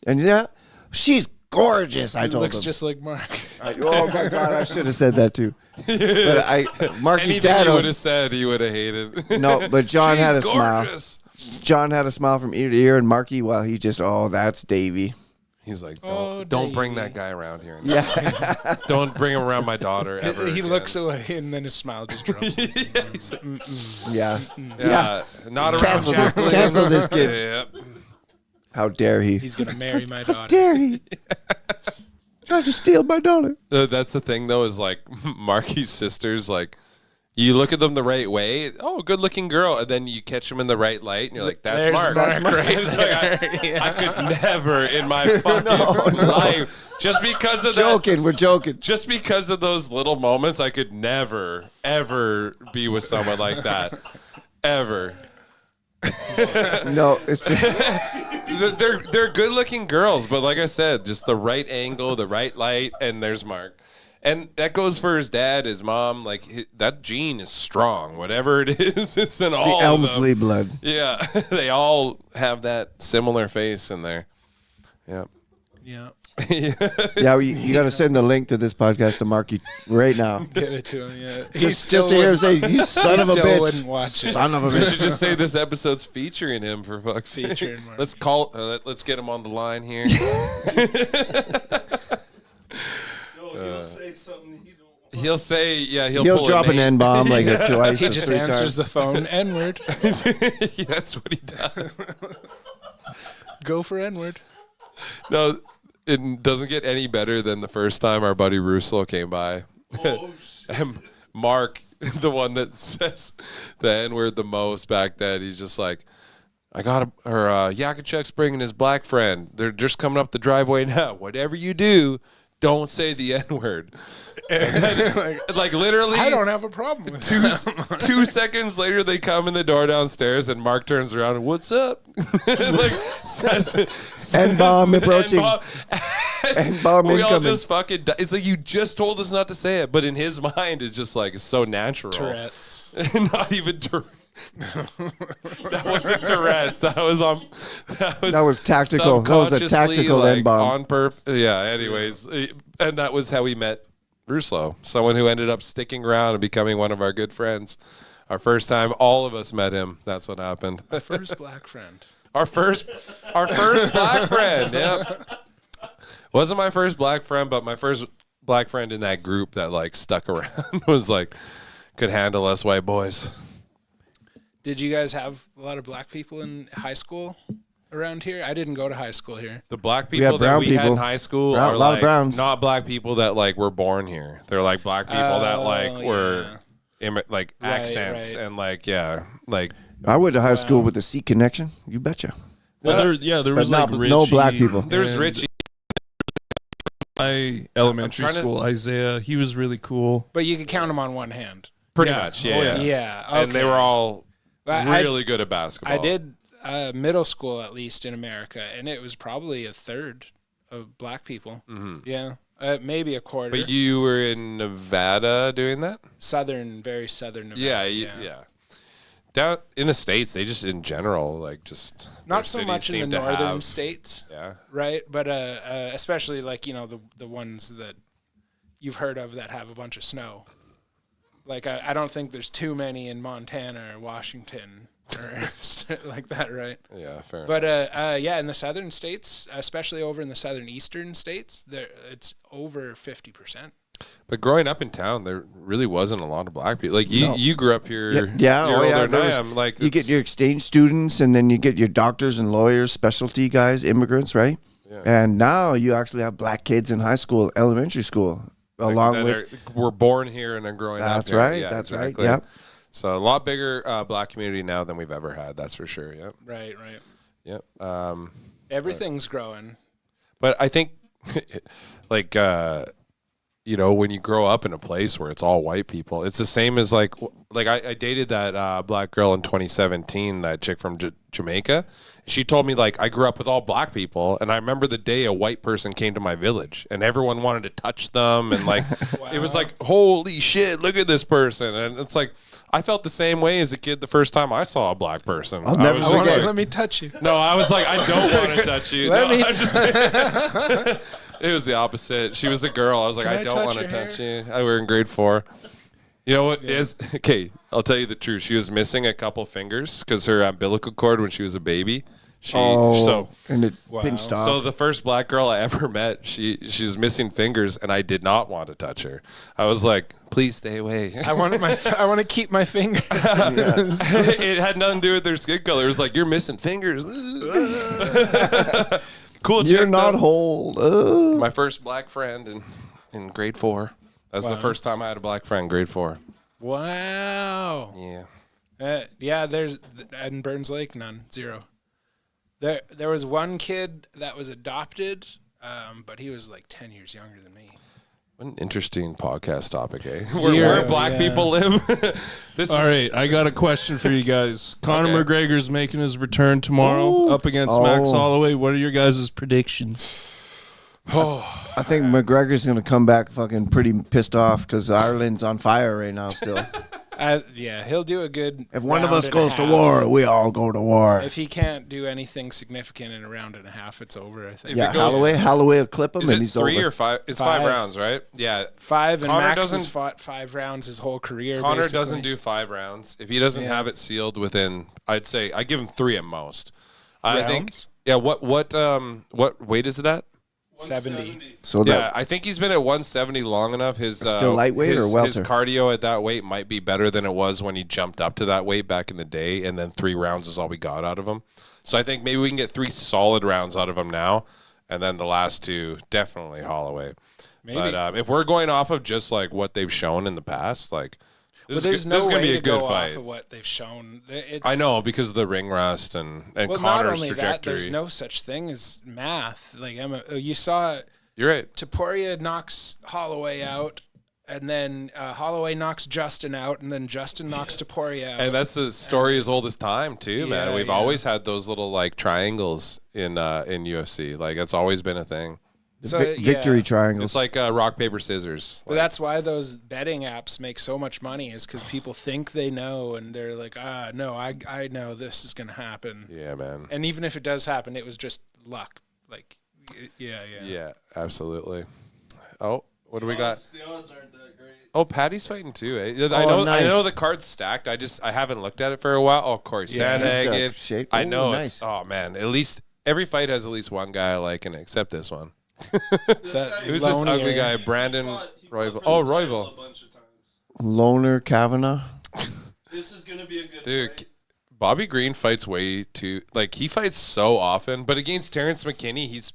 And yeah, she's gorgeous. I told him. Looks just like Mark. Oh my god, I should have said that too. But Marky's dad would have said he would have hated. No, but John had a gorgeous. smile. John had a smile from ear to ear, and Marky, well, he just, that's Davey. He's like, don't bring that guy around here. Yeah. Don't bring him around my daughter ever. He looks away, and then his smile just drops. Yeah. Not around Jacqueline. Cancel this kid. Yeah. How dare he? He's going to marry my daughter. How dare he? Tried to steal my daughter. That's the thing, though, is like Marky's sisters, like, you look at them the right way. Oh, good looking girl. And then you catch them in the right light and you're like, that's Mark. That's Mark. I could never in my fucking life. Just because of We're joking. Just because of those little moments, I could never, ever be with someone like that. Ever. No, it's they're good looking girls, but like I said, just the right angle, the right light, and there's Mark. And that goes for his dad, his mom. Like that gene is strong. Whatever it is, it's in all the Elmsley blood. Yeah, they all have that similar face in there. Yeah. Yeah. Yeah, you got to send a link to this podcast to Marky right now. Give it to him. Yeah. Just to hear him say, "You son of a bitch." Wouldn't watch son of a We bitch. should just say this episode's featuring him for fuck's sake. Featuring Marky. Let's get him on the line here. He'll say something he don't want. He'll say, yeah, he'll pull drop an N-bomb like twice He or just three answers times. the phone, N-word. Yeah, that's what he does. Go for N-word. No, it doesn't get any better than the first time our buddy Russo came by. Oh, shit. And Mark, the one that says the N-word the most back then, he's just like, Yakachuk's bringing his black friend. They're just coming up the driveway now. Whatever you do, don't say the N-word. like literally, I don't have a problem with that. 2 seconds later, they come in the door downstairs, and Mark turns around and, what's up? And like says N-bomb approaching. N-bomb we all incoming. just fucking. It's like you just told us not to say it, but in his mind, it's just like it's so natural. Tourette's. Not even Tourette's. That wasn't Tourette's. That was tactical. That was a tactical like, N-bomb. on purpose. Yeah. Anyways, and that was how we met Ruslo, someone who ended up sticking around and becoming one of our good friends. Our first time, all of us met him. That's what happened. Our first black friend. Our first black friend. Yep. Wasn't my first black friend, but my first black friend in that group that like stuck around was like could handle us white boys. Did you guys have a lot of black people in high school around here? I didn't go to high school here. The black people that we had in high school are like not black people that like were born here. They're like black people that like were like accents and like like. I went to high school with the C connection. You betcha. Well, there was like Richie, no black people. There's Richie. My elementary school, Isaiah, he was really cool. But you could count them on one hand. Pretty much, yeah. Yeah. Okay. And they were all really good at basketball. I did middle school, at least in America, and it was probably a third of black people. Mm-hmm. Yeah. Maybe a quarter. But you were in Nevada doing that? Very southern Nevada. Yeah. Down in the States, they just in general, like just not so much in the northern states. Yeah. Right. But especially like, the ones that you've heard of that have a bunch of snow. Like, I don't think there's too many in Montana or Washington or like that, right? Yeah, fair But, in the southern states, especially over in the southern eastern states, it's over 50%. But growing up in town, there really wasn't a lot of black people. Like, you grew up here. Yeah. You're older than I am. Like, you get your exchange students, and then you get your doctors and lawyers, specialty guys, immigrants, right? Yeah. And now you actually have black kids in high school, elementary school. We're born here and then growing up. That's here. right. Yeah, that's exactly. right. Yep. So a lot bigger black community now than we've ever had. That's for sure. Yep. Right. Yep. Everything's growing. But I think, like, when you grow up in a place where it's all white people, it's the same as like I dated that black girl in 2017, that chick from Jamaica. She told me, like, I grew up with all black people, and I remember the day a white person came to my village, and everyone wanted to touch them, and, like, It was like, holy shit, look at this person. And it's like, I felt the same way as a kid the first time I saw a black person. Let me touch you. No, I was like, I don't want to touch you. I'm just kidding. It was the opposite. She was a girl. I was like, I don't want to touch you. We were in grade 4. You know what is okay? I'll tell you the truth. She was missing a couple fingers because her umbilical cord when she was a baby. And it pinched off. So the first black girl I ever met, she's missing fingers, and I did not want to touch her. I was like, please stay away. I want to keep my fingers. It had nothing to do with their skin color. It was like, you're missing fingers. Cool. You're not whole. My first black friend in grade 4. That's the first time I had a black friend, grade 4. Wow. Yeah. There's in Burns Lake, none, 0. There was one kid that was adopted, but he was like 10 years younger than me. What an interesting podcast topic, eh? Where black people live. All right, I got a question for you guys. Conor McGregor's making his return tomorrow up against Max Holloway. What are your guys' predictions? I think McGregor's going to come back fucking pretty pissed off because Ireland's on fire right now still. He'll do a good. If one of us goes to war, we all go to war. If he can't do anything significant in a round and a half, it's over, I think. Yeah, Holloway will clip him and he's over. Is it 3 or 5? It's 5 rounds, right? Yeah. 5, and Max has fought 5 rounds his whole career. Conor basically doesn't do 5 rounds. If he doesn't have it sealed within, I'd say, I give him 3 at most. I think. Yeah, what weight is it at? 70. So I think he's been at 170 long enough. His still lightweight or welter? His cardio at that weight might be better than it was when he jumped up to that weight back in the day, and then 3 rounds is all we got out of him. So I think maybe we can get 3 solid rounds out of him now, and then the last 2 definitely Holloway. Maybe. But if we're going off of just like what they've shown in the past, like this is no going to way be a to good go fight. off of what they've shown. I know because of the ring rust and well, Connor's not only trajectory. that, there's no such thing as math. Like you saw, you're right. Taporia knocks Holloway out. And then Holloway knocks Justin out, and then Justin knocks Taporia out. And that's the story as old as time, too, man. We've always had those little like triangles in UFC. Like that's always been a thing. Victory triangles. It's like rock paper scissors. But that's why those betting apps make so much money, is because people think they know, and they're like, no, I know this is gonna happen. Yeah, man. And even if it does happen, it was just luck. Like, yeah, absolutely. Oh. What do we got? The odds aren't that great. Oh, Patty's fighting too. Eh? I know the card's stacked. I haven't looked at it for a while. Oh, Corey Sandhagen. I know. Nice. Oh man, at least every fight has at least one guy I like, and except this one. Who's this ugly guy? Brandon Royval. Oh, Royval. Loner Kavanaugh. This is gonna be a good dude. fight. Bobby Green fights way too. Like he fights so often, but against Terrence McKinney,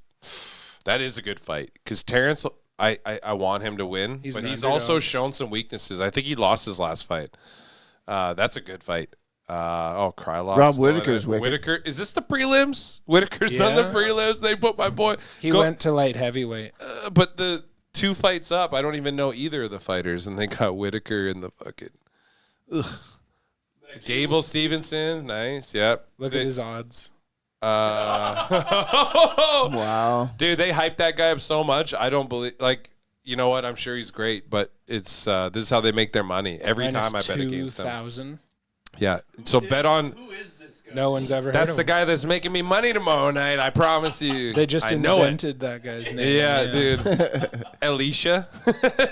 that is a good fight because Terrence. I want him to win, but he's also shown some weaknesses. I think he lost his last fight. That's a good fight. Krylov. Rob Whittaker's wicked. Whittaker. Is this the prelims? Whittaker's on the prelims. They put my boy. He went to light heavyweight. But the 2 fights up, I don't even know either of the fighters, and they got Whittaker in the fucking. Ugh. Gable Stevenson, nice. Yep. Look at his odds. Wow, dude, they hyped that guy up so much. I don't believe. Like, you know what? I'm sure he's great, but it's this is how they make their money every time I bet against them. 2,000. Yeah. So bet on. Who is this guy? No one's ever heard That's of the him. guy that's making me money tomorrow night. I promise you. They just invented that guy's name. Yeah, dude. Alicia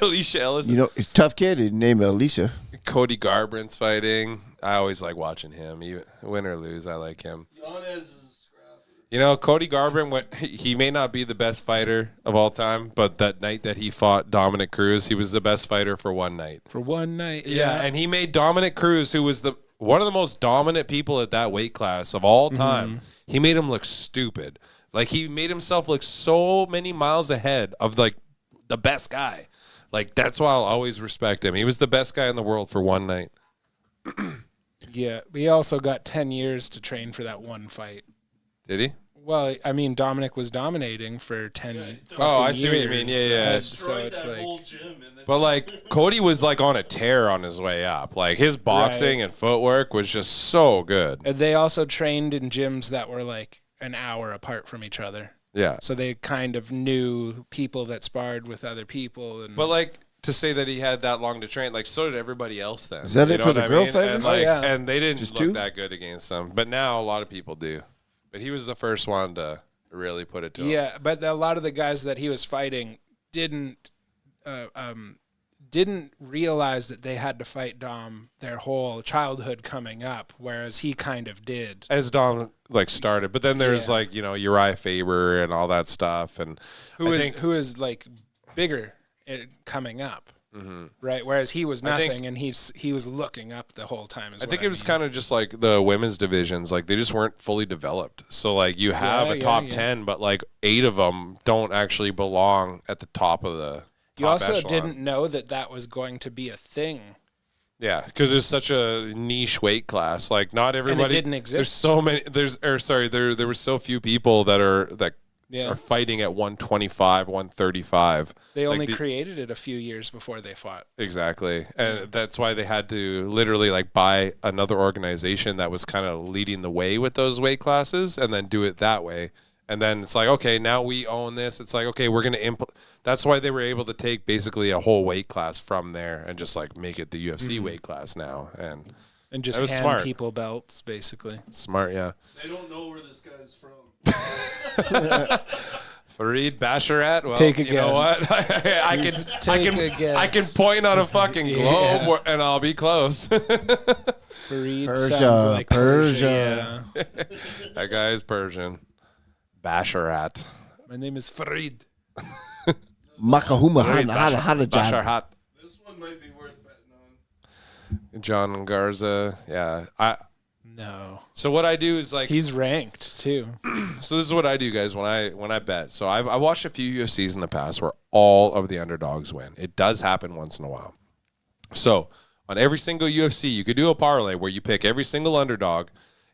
Ellison. you know, it's a tough kid. His name Alicia. Cody Garbrandt's fighting. I always like watching him. Even win or lose, I like him. Yanez is a scrapper. You know, Cody Garbrandt, he may not be the best fighter of all time, but that night that he fought Dominic Cruz, he was the best fighter for one night. For one night, Yeah, and he made Dominic Cruz, who was one of the most dominant people at that weight class of all time, he made him look stupid. Like, he made himself look so many miles ahead of, like, the best guy. Like, that's why I'll always respect him. He was the best guy in the world for one night. Yeah, we also got 10 years to train for that one fight. Did he? Well, I mean, Dominic was dominating for 10 Oh, I see what you years. mean. Yeah. So it's that whole gym and then But, like, Cody was, like, on a tear on his way up. Like, his boxing and footwork was just so good. And they also trained in gyms that were, like, an hour apart from each other. Yeah. So they kind of knew people that sparred with other people. But, like, to say that he had that long to train, like, so did everybody else then. Is that it for the grill And, fighters? like, Oh, yeah. and they didn't Just look two? that good against them. But now a lot of people do. But he was the first one to really put it to him. Yeah, but a lot of the guys that he was fighting didn't realize that they had to fight Dom their whole childhood coming up, whereas he kind of did. As Dom, like, started. But then there's, like, you know, Uriah Faber and all that stuff. And Who is like bigger coming up, right? Whereas he was nothing, and he was looking up the whole time. I think it was kind of just like the women's divisions, like they just weren't fully developed. So like you have a top 10, but like 8 of them don't actually belong at the top of the. You also didn't know that was going to be a thing. Yeah, because there's such a niche weight class. Like not everybody. And it didn't exist. There's so many. There were so few people that are fighting at 125, 135. They only created it a few years before they fought. Exactly. And that's why they had to literally like buy another organization that was kind of leading the way with those weight classes and then do it that way. And then it's like, okay, now we own this. It's like, okay, we're going to that's why they were able to take basically a whole weight class from there and just like make it the UFC weight class now. And just hand smart. People belts, basically. Smart, yeah. They don't know where this guy's from. Fareed Basharat. Well, take a you know what? I can point on a fucking globe and I'll be close. Fareed sounds like Persia. Yeah. That guy is Persian. Basharat. My name is Fareed. Makahuma Hadajad. Basharat. This one might be worth betting on. John Garza. Yeah. No. So what I do is like he's ranked too. So this is what I do, guys, when I bet. So I watched a few UFCs in the past where all of the underdogs win. It does happen once in a while. So on every single UFC, you could do a parlay where you pick every single underdog,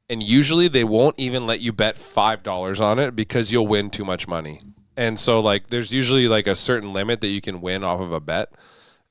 and usually they won't even let you bet $5 on it because you'll win too much money. And so like there's usually like a certain limit that you can win off of a bet.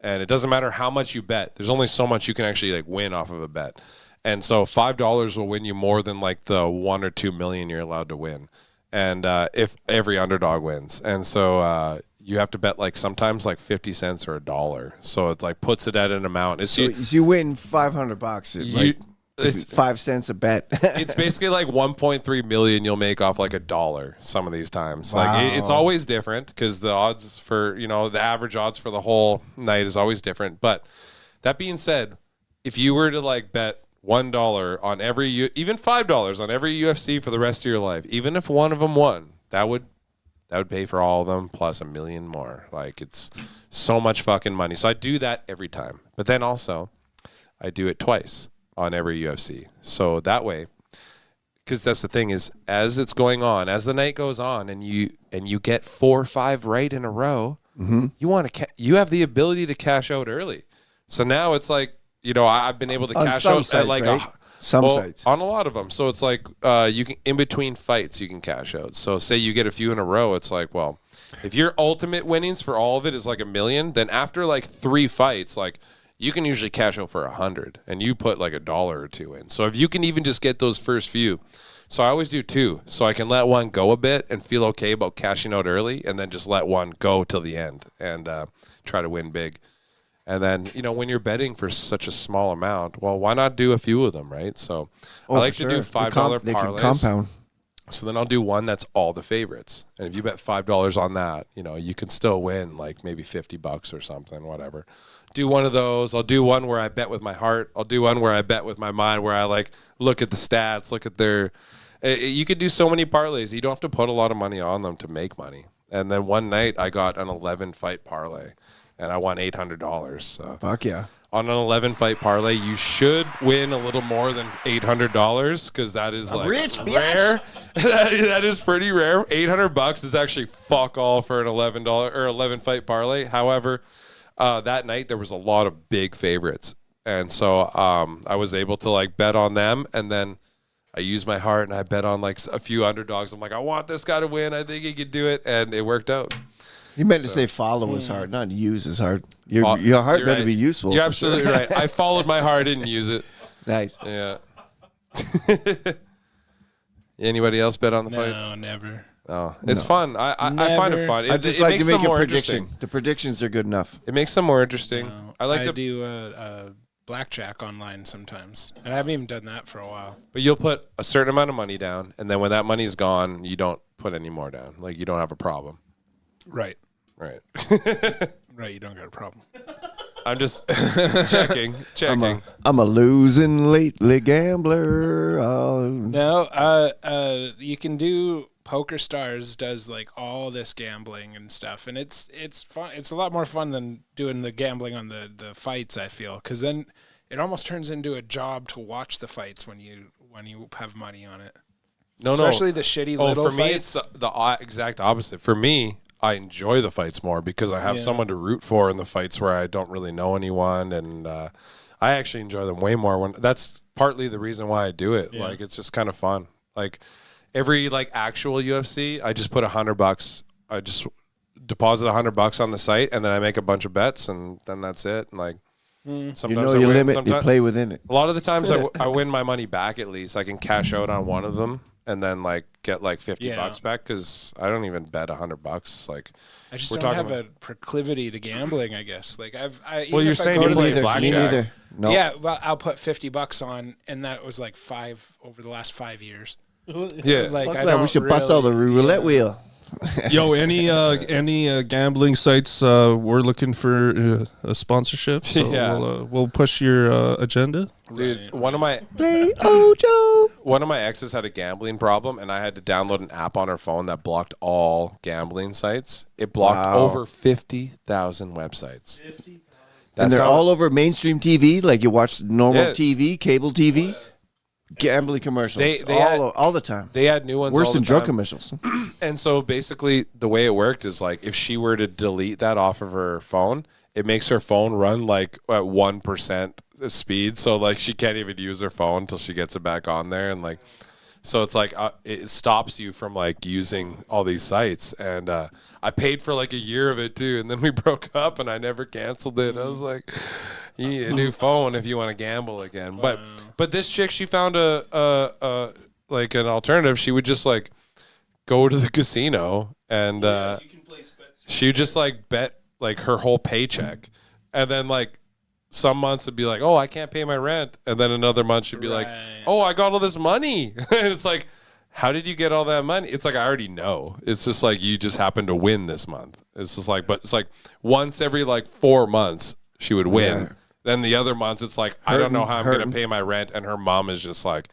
And it doesn't matter how much you bet. There's only so much you can actually like win off of a bet. And so $5 will win you more than like the 1 or 2 million you're allowed to win. And if every underdog wins. And so you have to bet like sometimes like 50 cents or $1. So it like puts it at an amount. So you win $500. It's 5 cents a bet. It's basically like 1.3 million you'll make off like $1 some of these times. Wow. Like it's always different because the odds for, the average odds for the whole night is always different. But that being said, if you were to like bet $1 on even $5 on every UFC for the rest of your life, even if one of them won, that would pay for all of them plus $1 million more. Like it's so much fucking money. So I do that every time. But then also I do it twice on every UFC. So that way, because that's the thing is, as it's going on, as the night goes on, and you get 4 or 5 right in a row, you have the ability to cash out early. So now it's like, I've been able to cash out sites, at like right? Some sites on a lot of them. So it's like you can in between fights you can cash out. So say you get a few in a row, it's like, well, if your ultimate winnings for all of it is like $1 million, then after like 3 fights, like you can usually cash out for 100, and you put like $1 or 2 in. So if you can even just get those first few, so I always do 2, so I can let one go a bit and feel okay about cashing out early, and then just let one go till the end and try to win big. And then, when you're betting for such a small amount, well, why not do a few of them, right? So I like to do $5 parlays. They can compound. So then I'll do one that's all the favorites. And if you bet $5 on that, you can still win like maybe $50 or something, whatever. Do one of those. I'll do one where I bet with my heart. I'll do one where I bet with my mind, where I like look at the stats, look at their. You could do so many parlays. You don't have to put a lot of money on them to make money. And then one night I got an 11-fight parlay, and I won $800. So fuck yeah. On an 11-fight parlay, you should win a little more than $800 because that is like rich rare. that is pretty rare. $800 is actually fuck all for an $11 or 11-fight parlay. However, that night there was a lot of big favorites, and so I was able to like bet on them, and then I used my heart and I bet on like a few underdogs. I'm like, I want this guy to win. I think he could do it, and it worked out. You meant to say follow his heart, not use his heart. Your heart better be useful. You're absolutely right. I followed my heart, didn't use it. Nice. Yeah. Anybody else bet on the fights? No, never. Oh, it's fun. I find it fun. I just like to make a prediction. The predictions are good enough. It makes them more interesting. No, I like to do blackjack online sometimes, and I haven't even done that for a while. But you'll put a certain amount of money down, and then when that money's gone, you don't put any more down. Like you don't have a problem. Right. Right. Right. You don't got a problem. I'm just checking. I'm a losing lately gambler. No, you can do Poker Stars does like all this gambling and stuff, and it's fun. It's a lot more fun than doing the gambling on the fights, I feel, because then it almost turns into a job to watch the fights when you have money on it. Especially the shitty little for me, fights. it's the exact opposite. For me, I enjoy the fights more because I have someone to root for in the fights where I don't really know anyone, and I actually enjoy them way more. That's partly the reason why I do it. Yeah. Like it's just kind of fun. Like every like actual UFC, I just put $100. I just deposit $100 on the site, and then I make a bunch of bets, and then that's it. And like sometimes your limit, you play within it. A lot of the times I win my money back. At least I can cash out on one of them, and then like get like $50 back because I don't even bet $100. Like I just don't have a proclivity to gambling. I guess like you're saying you play blackjack. No. Yeah, well, I'll put $50 on, and that was like 5 over the last 5 years. Yeah, like we should bust all the roulette wheel. Yo, any gambling sites? We're looking for a sponsorship. So we'll push your agenda. Dude, one of my exes had a gambling problem, and I had to download an app on her phone that blocked all gambling sites. It blocked over 50,000 websites. And they're all over mainstream TV. Like you watch normal TV, cable TV. gambling commercials all the time. They had new ones. Worse all than the drug time. commercials. And so basically, the way it worked is like if she were to delete that off of her phone, it makes her phone run like at 1% speed. So like she can't even use her phone until she gets it back on there, and like. So it's like it stops you from like using all these sites, and I paid for like a year of it too, and then we broke up, and I never canceled it. I was like, you need a new phone if you want to gamble again. But this chick, she found a like an alternative. She would just like go to the casino, and she would just like bet like her whole paycheck, and then like. Some months it'd be like, oh, I can't pay my rent. And then another month she'd be like, oh, I got all this money. And it's like, how did you get all that money? It's like, I already know. It's just like, you just happen to win this month. It's just like, but it's like once every like 4 months she would win. Yeah. Then the other months it's like, I don't know how I'm going to pay my rent. And her mom is just like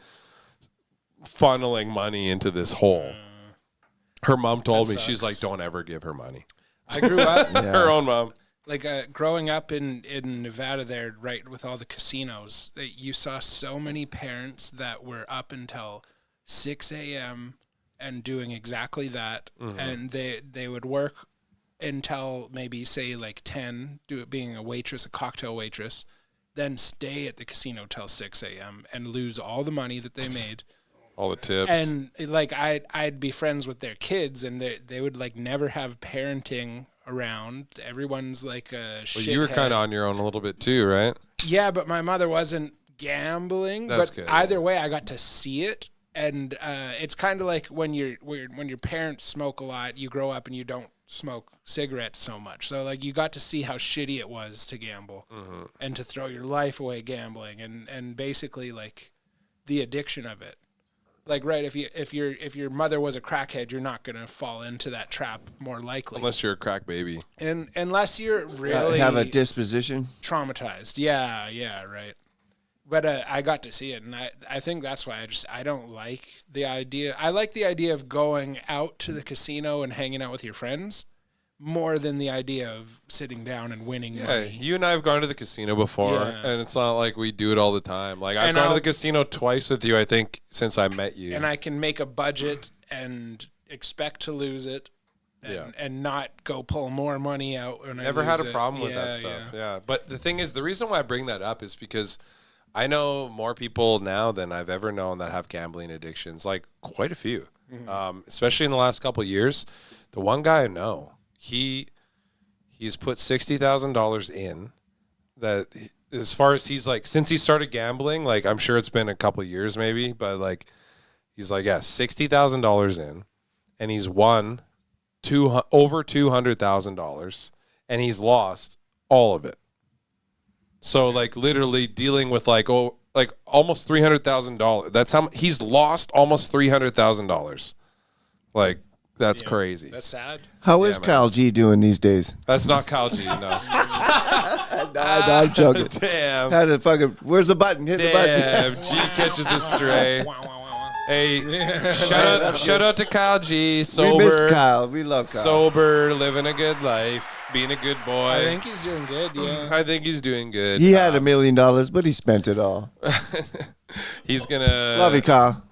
funneling money into this hole. Her mom told me, she's like, don't ever give her money. I grew up. Her own mom. Like growing up in Nevada there, right, with all the casinos, you saw so many parents that were up until 6 a.m. and doing exactly that. Mm-hmm. And they would work until maybe, say, like 10, being a waitress, a cocktail waitress, then stay at the casino till 6 a.m. and lose all the money that they made. All the tips. And like I'd be friends with their kids, and they would like never have parenting around. Everyone's like a shithead. Well, you were kind of on your own a little bit too, right? Yeah, but my mother wasn't gambling. That's but good. Either way, I got to see it, and it's kind of like when your parents smoke a lot, you grow up and you don't smoke cigarettes so much. So like you got to see how shitty it was to gamble and to throw your life away gambling, and basically like the addiction of it. Like, right, if your mother was a crackhead, you're not gonna fall into that trap more likely. Unless you're a crack baby. And unless you're really have a disposition. Traumatized. Yeah, right. But I got to see it, and I think that's why I don't like the idea. I like the idea of going out to the casino and hanging out with your friends more than the idea of sitting down and winning money. You and I have gone to the casino before, and it's not like we do it all the time. Like I've gone to the casino twice with you, I think, since I met you. And I can make a budget and expect to lose it, and not go pull more money out. When Never had a problem with that stuff. Yeah, but the thing is, the reason why I bring that up is because I know more people now than I've ever known that have gambling addictions, like quite a few, especially in the last couple of years. The one guy I know, he's put $60,000 in. That as far as he's like, since he started gambling, like I'm sure it's been a couple of years maybe, but like he's like, $60,000 in, and he's won over $200,000, and he's lost all of it. So like literally dealing with like almost $300,000. That's how he's lost almost $300,000. Like that's crazy. That's sad. How is Kyle G doing these days? That's not Kyle G, no. I'm joking. Damn. Had to fucking. Where's the button? Hit the button. Damn. G catches a stray. Hey, shout out to Kyle G. Sober. We miss Kyle. We love Kyle. Sober, living a good life, being a good boy. I think he's doing good. Yeah. I think he's doing good. He had $1 million, but he spent it all. He's gonna love you, Kyle.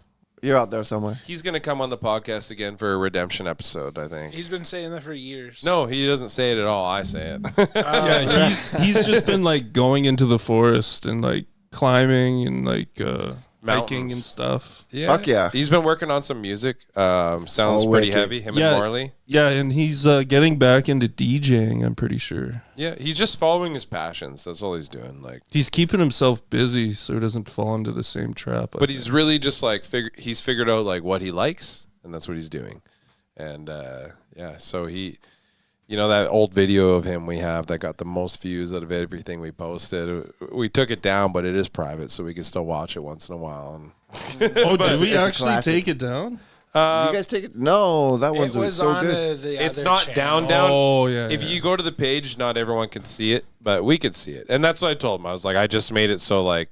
You're out there somewhere. He's gonna come on the podcast again for a redemption episode, I think. He's been saying that for years. No, he doesn't say it at all. I say it. Yeah, he's just been like going into the forest and like climbing and like hiking and stuff. Yeah. Fuck yeah. He's been working on some music. Sounds pretty heavy, him and Marley. Yeah, and he's getting back into DJing, I'm pretty sure. Yeah, he's just following his passions. That's all he's doing. Like he's keeping himself busy so he doesn't fall into the same trap. But he's really just like he's figured out like what he likes, and that's what he's doing. And so he, you know, that old video of him we have that got the most views out of everything we posted. We took it down, but it is private, so we can still watch it once in a while. And did we actually take it down? Did you guys take it? No, that one's so good. It's not channel. down. Oh, yeah. If you go to the page, not everyone can see it, but we could see it. And that's what I told him. I was like, I just made it so like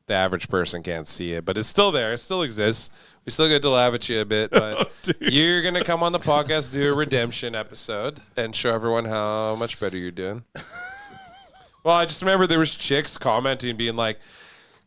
the average person can't see it, but it's still there. It still exists. We still get to laugh at you a bit, but you're going to come on the podcast, do a redemption episode, and show everyone how much better you're doing. Well, I just remember there was chicks commenting, being like,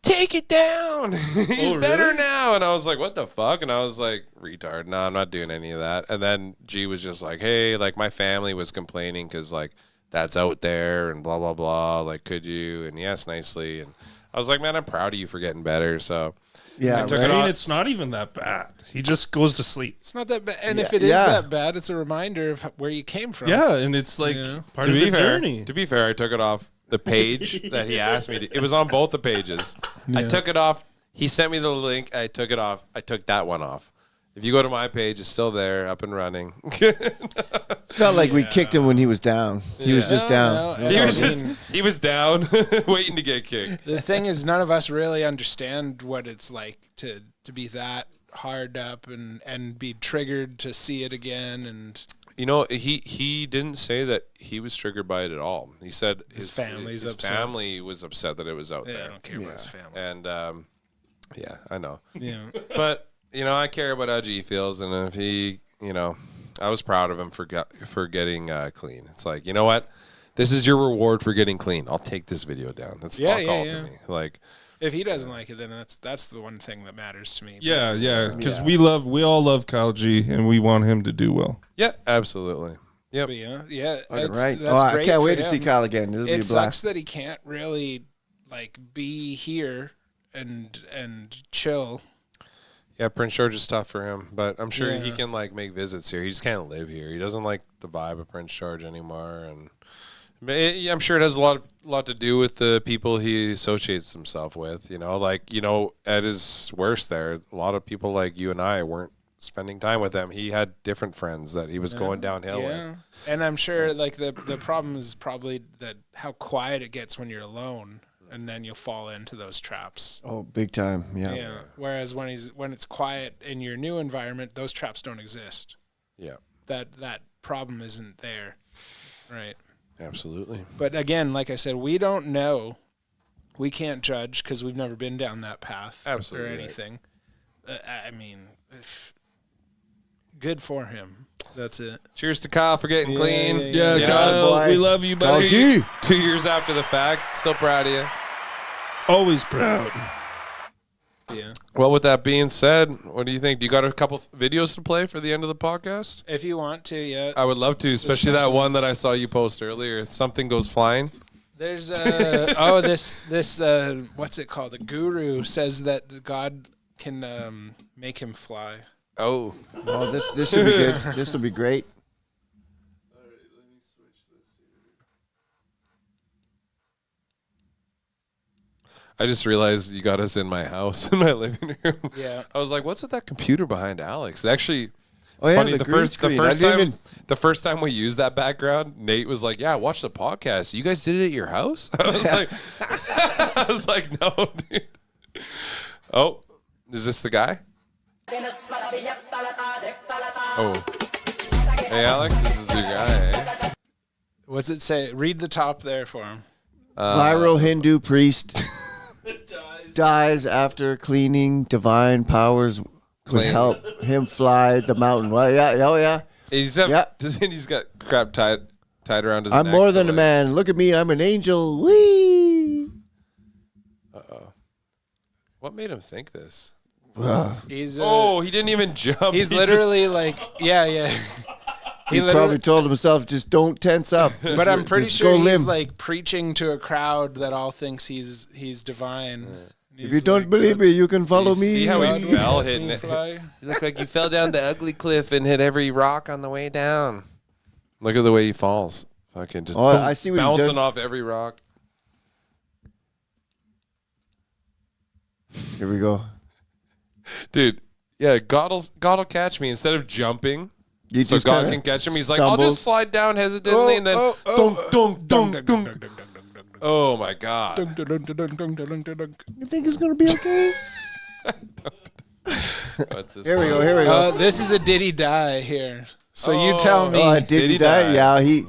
take it down. He's better now. And I was like, what the fuck? And I was like, retard. No, I'm not doing any of that. And then G was just like, hey, like my family was complaining because like that's out there and blah, blah, blah. Like, could you? And yes, nicely. And I was like, man, I'm proud of you for getting better. So yeah, it's not even that bad. He just goes to sleep. It's not that bad. And if it is that bad, it's a reminder of where you came from. Yeah, and it's like part of the journey. To be fair, I took it off the page that he asked me to. It was on both the pages. I took it off. He sent me the link. I took it off. I took that one off. If you go to my page, it's still there, up and running. It's not like we kicked him when he was down. He was just down. No, he was down, waiting to get kicked. The thing is, none of us really understand what it's like to be that hard up and be triggered to see it again. And you know, he didn't say that he was triggered by it at all. He said his family was upset that it was out there. I don't care about his family. And yeah, I know. Yeah, but. You know, I care about how G feels, and if he, you know, I was proud of him for getting clean. It's like, you know what? This is your reward for getting clean. I'll take this video down. That's fuck all to me. Like, if he doesn't like it, then that's the one thing that matters to me. Yeah, because we all love Kyle G, and we want him to do well. Yeah, absolutely. Yep. Yeah. Right. That's I great can't wait for to see him. Kyle again. It'll be a It blast. sucks that he can't really like be here and chill. Yeah, Prince George is tough for him, but I'm sure he can like make visits here. He just can't live here. He doesn't like the vibe of Prince George anymore, and I'm sure it has a lot to do with the people he associates himself with. You know, like at his worst, there a lot of people like you and I weren't spending time with him. He had different friends that he was going downhill with. And I'm sure like the problem is probably that how quiet it gets when you're alone. And then you'll fall into those traps. Oh, big time! Yeah. Whereas when it's quiet in your new environment, those traps don't exist. Yeah. That problem isn't there, right? Absolutely. But again, like I said, we don't know. We can't judge because we've never been down that path. Absolutely. Or anything. I mean, good for him. That's it. Cheers to Kyle for getting clean. Yeah, Kyle, we love you, buddy. 2 years after the fact, still proud of you. Always proud. Yeah. Well, with that being said, what do you think? Do you got a couple videos to play for the end of the podcast? If you want to, yeah. I would love to, especially that one that I saw you post earlier. Something goes flying. There's this what's it called? The guru says that God can make him fly. Oh. Well, this should be good. This will be great. All right, let me switch this here. I just realized you got us in my house, in my living room. Yeah. I was like, what's with that computer behind Alex? It actually, Oh, yeah, funny. the green screen. The first time we used that background, Nate was like, "Yeah, watch the podcast. You guys did it at your house?" I was like, "No, dude." Oh, is this the guy? Oh, hey Alex, this is your guy. Eh? What's it say? Read the top there for him. Viral Hindu priest dies after cleaning. Divine powers could help him fly the mountain. Well, yeah, oh yeah. He's got crap tied around his neck. I'm more than a man. Look at me. I'm an angel. Whee! What made him think this? He's he didn't even jump. He's literally like, yeah. He probably told himself, just don't tense up. But I'm pretty sure he's like preaching to a crowd that all thinks he's divine. If you don't believe me, you can follow me. See how he fell hitting it? You look like you fell down the ugly cliff and hit every rock on the way down. Look at the way he falls. Fucking just I see what he's bouncing doing. off every rock. Here we go. Dude, yeah, God'll catch me instead of jumping. So God can catch him. He's like, I'll just slide down hesitantly and then dunk. Oh my God. You think it's gonna be okay? Here we go. This is a Did He Die here. So you tell me. Did he die? Yeah,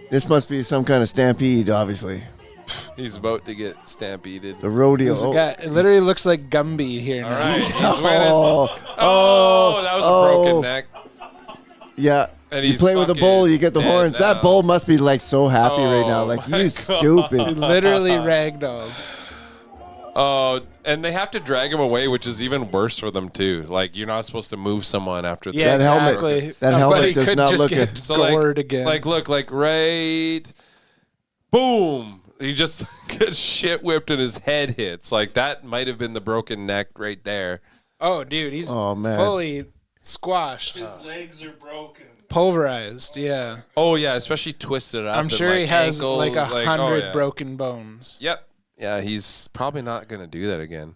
this must be some kind of stampede, obviously. He's about to get stampeded. The rodeo. This guy, it literally looks like Gumby here now. All right, he's winning. That was a broken neck. Yeah. And you play with a bull, you get the horns. now. That bull must be like so happy right now. Like, you stupid. Literally ragdolled. Oh, and they have to drag him away, which is even worse for them too. Like you're not supposed to move someone after Yeah, that helmet. exactly. That helmet does not look get good. gored again. Like look, like right, boom. He just gets shit whipped and his head hits. Like that might have been the broken neck right there. Oh, dude, he's fully squashed. His legs are broken. Pulverized, yeah. Oh yeah, especially twisted up. I'm and, sure like, he has ankles, like 100 yeah. broken bones. Yep. Yeah, he's probably not gonna do that again.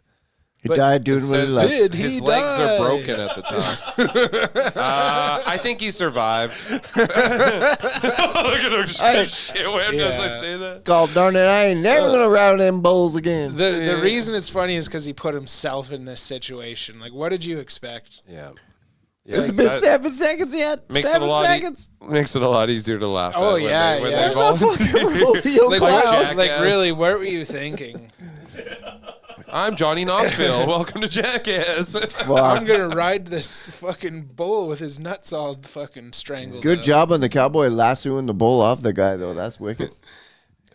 He died doing what he loves. His legs are broken at the top. I think he survived. Look at him shit whipped as I say that. God darn it, I ain't never going to round them bowls again. The reason it's funny is because he put himself in this situation. Like, what did you expect? Yeah. It's been 7 seconds yet. Makes 7 seconds. Makes it a lot easier to laugh Oh, at. yeah, When yeah. they've all Fucking rodeo Like, clown. like, really, what were you thinking? I'm Johnny Knoxville. Welcome to Jackass. I'm going to ride this fucking bull with his nuts all fucking strangled. Good up. job on the cowboy lassoing the bull off the guy, though. That's wicked.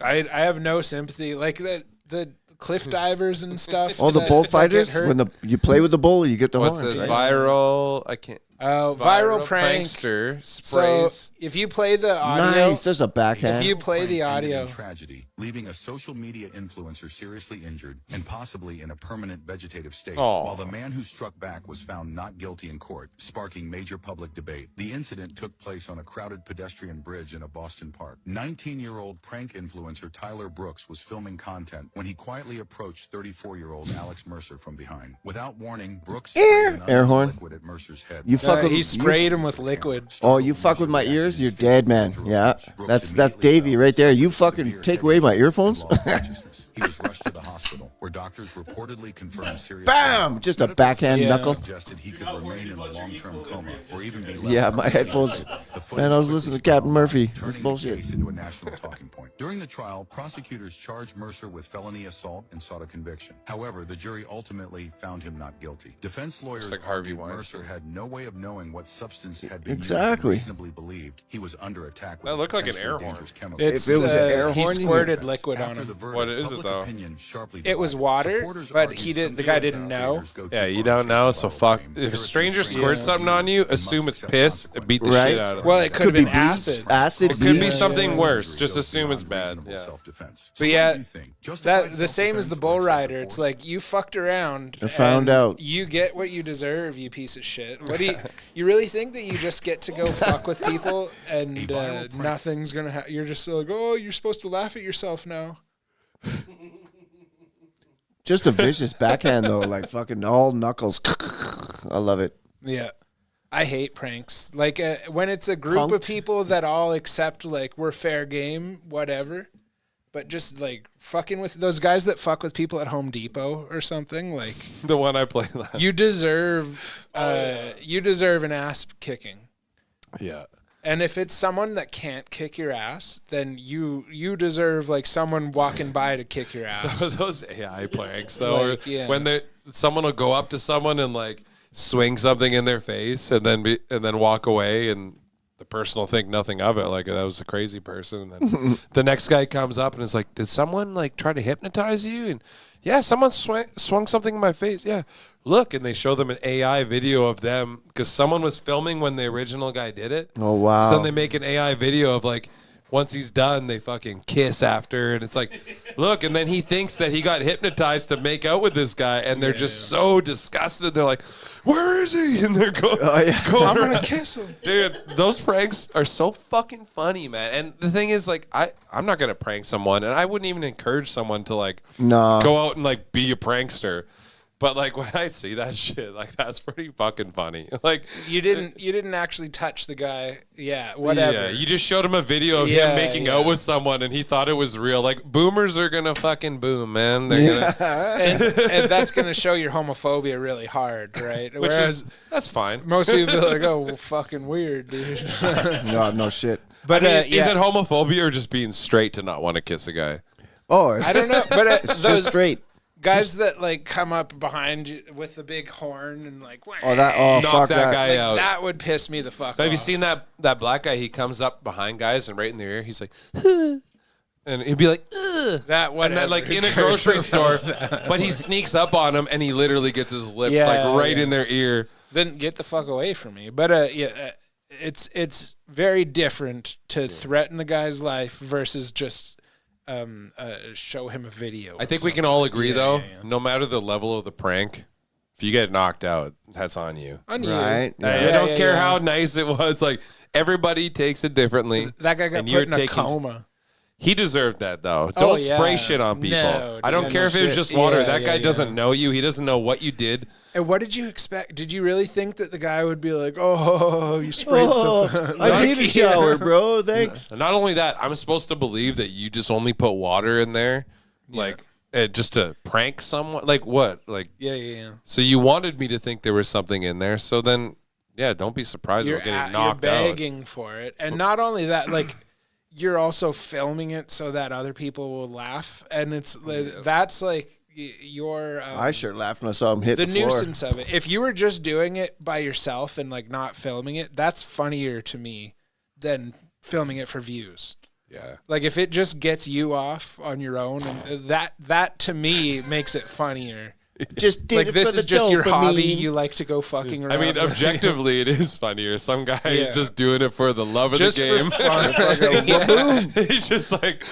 I have no sympathy. Like, the cliff divers and stuff. Oh, the that- bullfighters? that get hurt. When you play with the bull, you get the What's horns, this? right? Viral? I can't. Viral prank. Prankster So sprays. if you play the audio, Nice. There's a backhand. if you play the Prank ended in audio, tragedy, leaving a social media influencer seriously injured and possibly in a permanent vegetative state, Aw. while the man who struck back was found not guilty in court, sparking major public debate. The incident took place on a crowded pedestrian bridge in a Boston park. 19-year-old prank influencer Tyler Brooks was filming content when he quietly approached 34-year-old Alex Mercer from behind. Without warning, Brooks sprayed an Air horn. liquid at Mercer's head. You fuck with he sprayed him with liquid. Oh, you fuck with my ears, you're dead, man. Yeah, that's Davey right there. You fucking take away my earphones. He was rushed to the hospital, where doctors reportedly confirmed serious. Bam! Just a backhand Yeah. knuckle. Suggested he could remain in a long-term coma or even be left Yeah, my headphones. Man, I was listening to Captain Murphy. That's turning the bullshit. case into a national talking point. During the trial, prosecutors charged Mercer with felony assault and sought a conviction. However, the jury ultimately found him not guilty. Defense lawyers like Harvey argued Weinstein. Mercer had no way of knowing what substance had been Exactly. used and reasonably believed he was under attack. That with looked like an potentially air horn. dangerous chemical. It's it was an air he horn, you squirted After liquid on the him. verdict, What is it, public though? opinion sharply It was divided. water, Supporters but argued he didn't. The some guy didn't know. validators go too Yeah, far you to don't know, chase so the fuck. blame. If There a is stranger restraint squirts on something on you, and must assume it's accept piss, consequences. beat the Right. shit out of them. Well, it could have Could be been bleach, acid. acid, It could be bleach. something worse. Injury Just goes assume it's beyond bad. reasonable Yeah. self-defense. So But what yeah, do you think? Justified the same as the self-defense bull or rider. excessive It's force? like you fucked around. I found and out. You get what you deserve, you piece of shit. What do you really think that you just get to go fuck with people and nothing's gonna happen? You're just like, oh, you're supposed to laugh at yourself now. Just a vicious backhand, though. Like fucking all knuckles. I love it. Yeah. I hate pranks. Like when it's a group of Punked. people that all accept like we're fair game, whatever. But just like fucking with those guys that fuck with people at Home Depot or something, like The one I played last. you deserve an ass kicking. Yeah. And if it's someone that can't kick your ass, then you deserve like someone walking by to kick your ass. Some of those AI pranks, though, Like, or yeah. when someone will go up to someone and like swing something in their face and then walk away, and the person will think nothing of it, like that was a crazy person. And then the next guy comes up and is like, "Did someone like try to hypnotize you?" And yeah, someone swung something in my face. Yeah, look, and they show them an AI video of them because someone was filming when the original guy did it. Oh, wow. So then they make an AI video of like, once he's done, they fucking kiss after, and it's like, look, and then he thinks that he got hypnotized to make out with this guy, and they're just so disgusted. They're like, "Where is he?" And they're going, I'm gonna kiss him. dude. Those pranks are so fucking funny, man. And the thing is, like, I'm not gonna prank someone, and I wouldn't even encourage someone to like Nah. go out and like be a prankster. But like when I see that shit, like that's pretty fucking funny. Like You didn't actually touch the guy. Yeah, whatever. yeah, you just showed him a video of Yeah, him making yeah. out with someone, and he thought it was real. Like boomers are gonna fucking boom, man. They're gonna, and that's gonna show your homophobia really hard, right? which is that's fine. most people be like, "Oh, well, fucking weird, dude." No shit. But I mean, yeah, is it homophobia or just being straight to not want to kiss a guy? Oh, I don't know. But It's those just straight. guys that like come up behind you with the big horn and like, Oh, Knock fuck that guy like, out. that would piss me the fuck off. Have you seen that black guy? He comes up behind guys and right in their ear, he's like, and And he'd be like, ugh. And then, like, in a grocery store. But he sneaks up on him, and he literally gets his lips, right in their ear. Then get the fuck away from me. But, it's very different to threaten the guy's life versus just show him a video. I think we can all agree, though, no matter the level of the prank, if you get knocked out, that's on you. On you. Right? I don't care how nice it was. Like, everybody takes it differently. That guy got put in a coma. He deserved that, though. Don't spray shit on people. No, I don't care if it was just water. That guy doesn't know you. He doesn't know what you did. And what did you expect? Did you really think that the guy would be like, oh, you sprayed something? I need a shower, bro. Thanks. Not only that, I'm supposed to believe that you just only put water in there, like, just to prank someone. Like, what? Like, yeah. So you wanted me to think there was something in there. So then, don't be surprised about getting knocked out. You're begging for it. And not only that, like, you're also filming it so that other people will laugh, and that's like your. I sure laughed when I saw him hit the floor. Nuisance of it. If you were just doing it by yourself and like not filming it, that's funnier to me than filming it for views. Yeah. Like if it just gets you off on your own, and that to me makes it funnier. Just did like it this for the is just dopamine. your hobby. You like to go fucking around. I mean, objectively, it is funnier. Some guy is just doing it for the love of just the game. For fun. He's just like,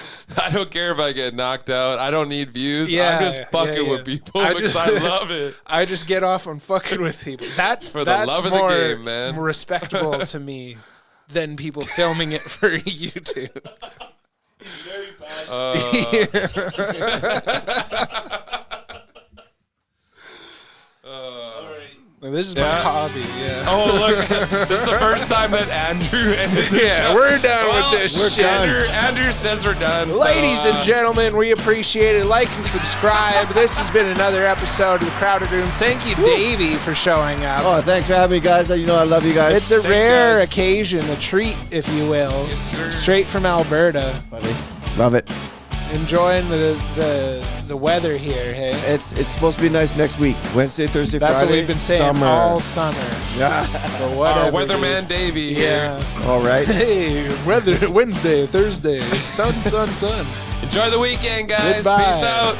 I don't care if I get knocked out. I don't need views. Yeah, I'm just fucking with people because I love it. I just get off on fucking with people. That's for the love of the game, man. More respectable to me than people filming it for YouTube. Very This is my hobby. Yeah. Oh, look. This is the first time that Andrew ended the show. We're done with this shit. Andrew says we're done. Ladies and gentlemen, we appreciate it. Like and subscribe. This has been another episode of The Crowded Room. Thank you, Davey, for showing up. Oh, thanks for having me, guys. You know I love you guys. It's a rare occasion, a treat, if you will. Yes, sir. Straight from Alberta. Buddy. Love it. Enjoying the weather here, hey? It's supposed to be nice next week. Wednesday, Thursday, Friday. That's what we've been saying all summer. Yeah. Whatever, Weatherman Davey here. All right. Hey, weather Wednesday, Thursday, sun. Enjoy the weekend, guys. Goodbye. Peace out.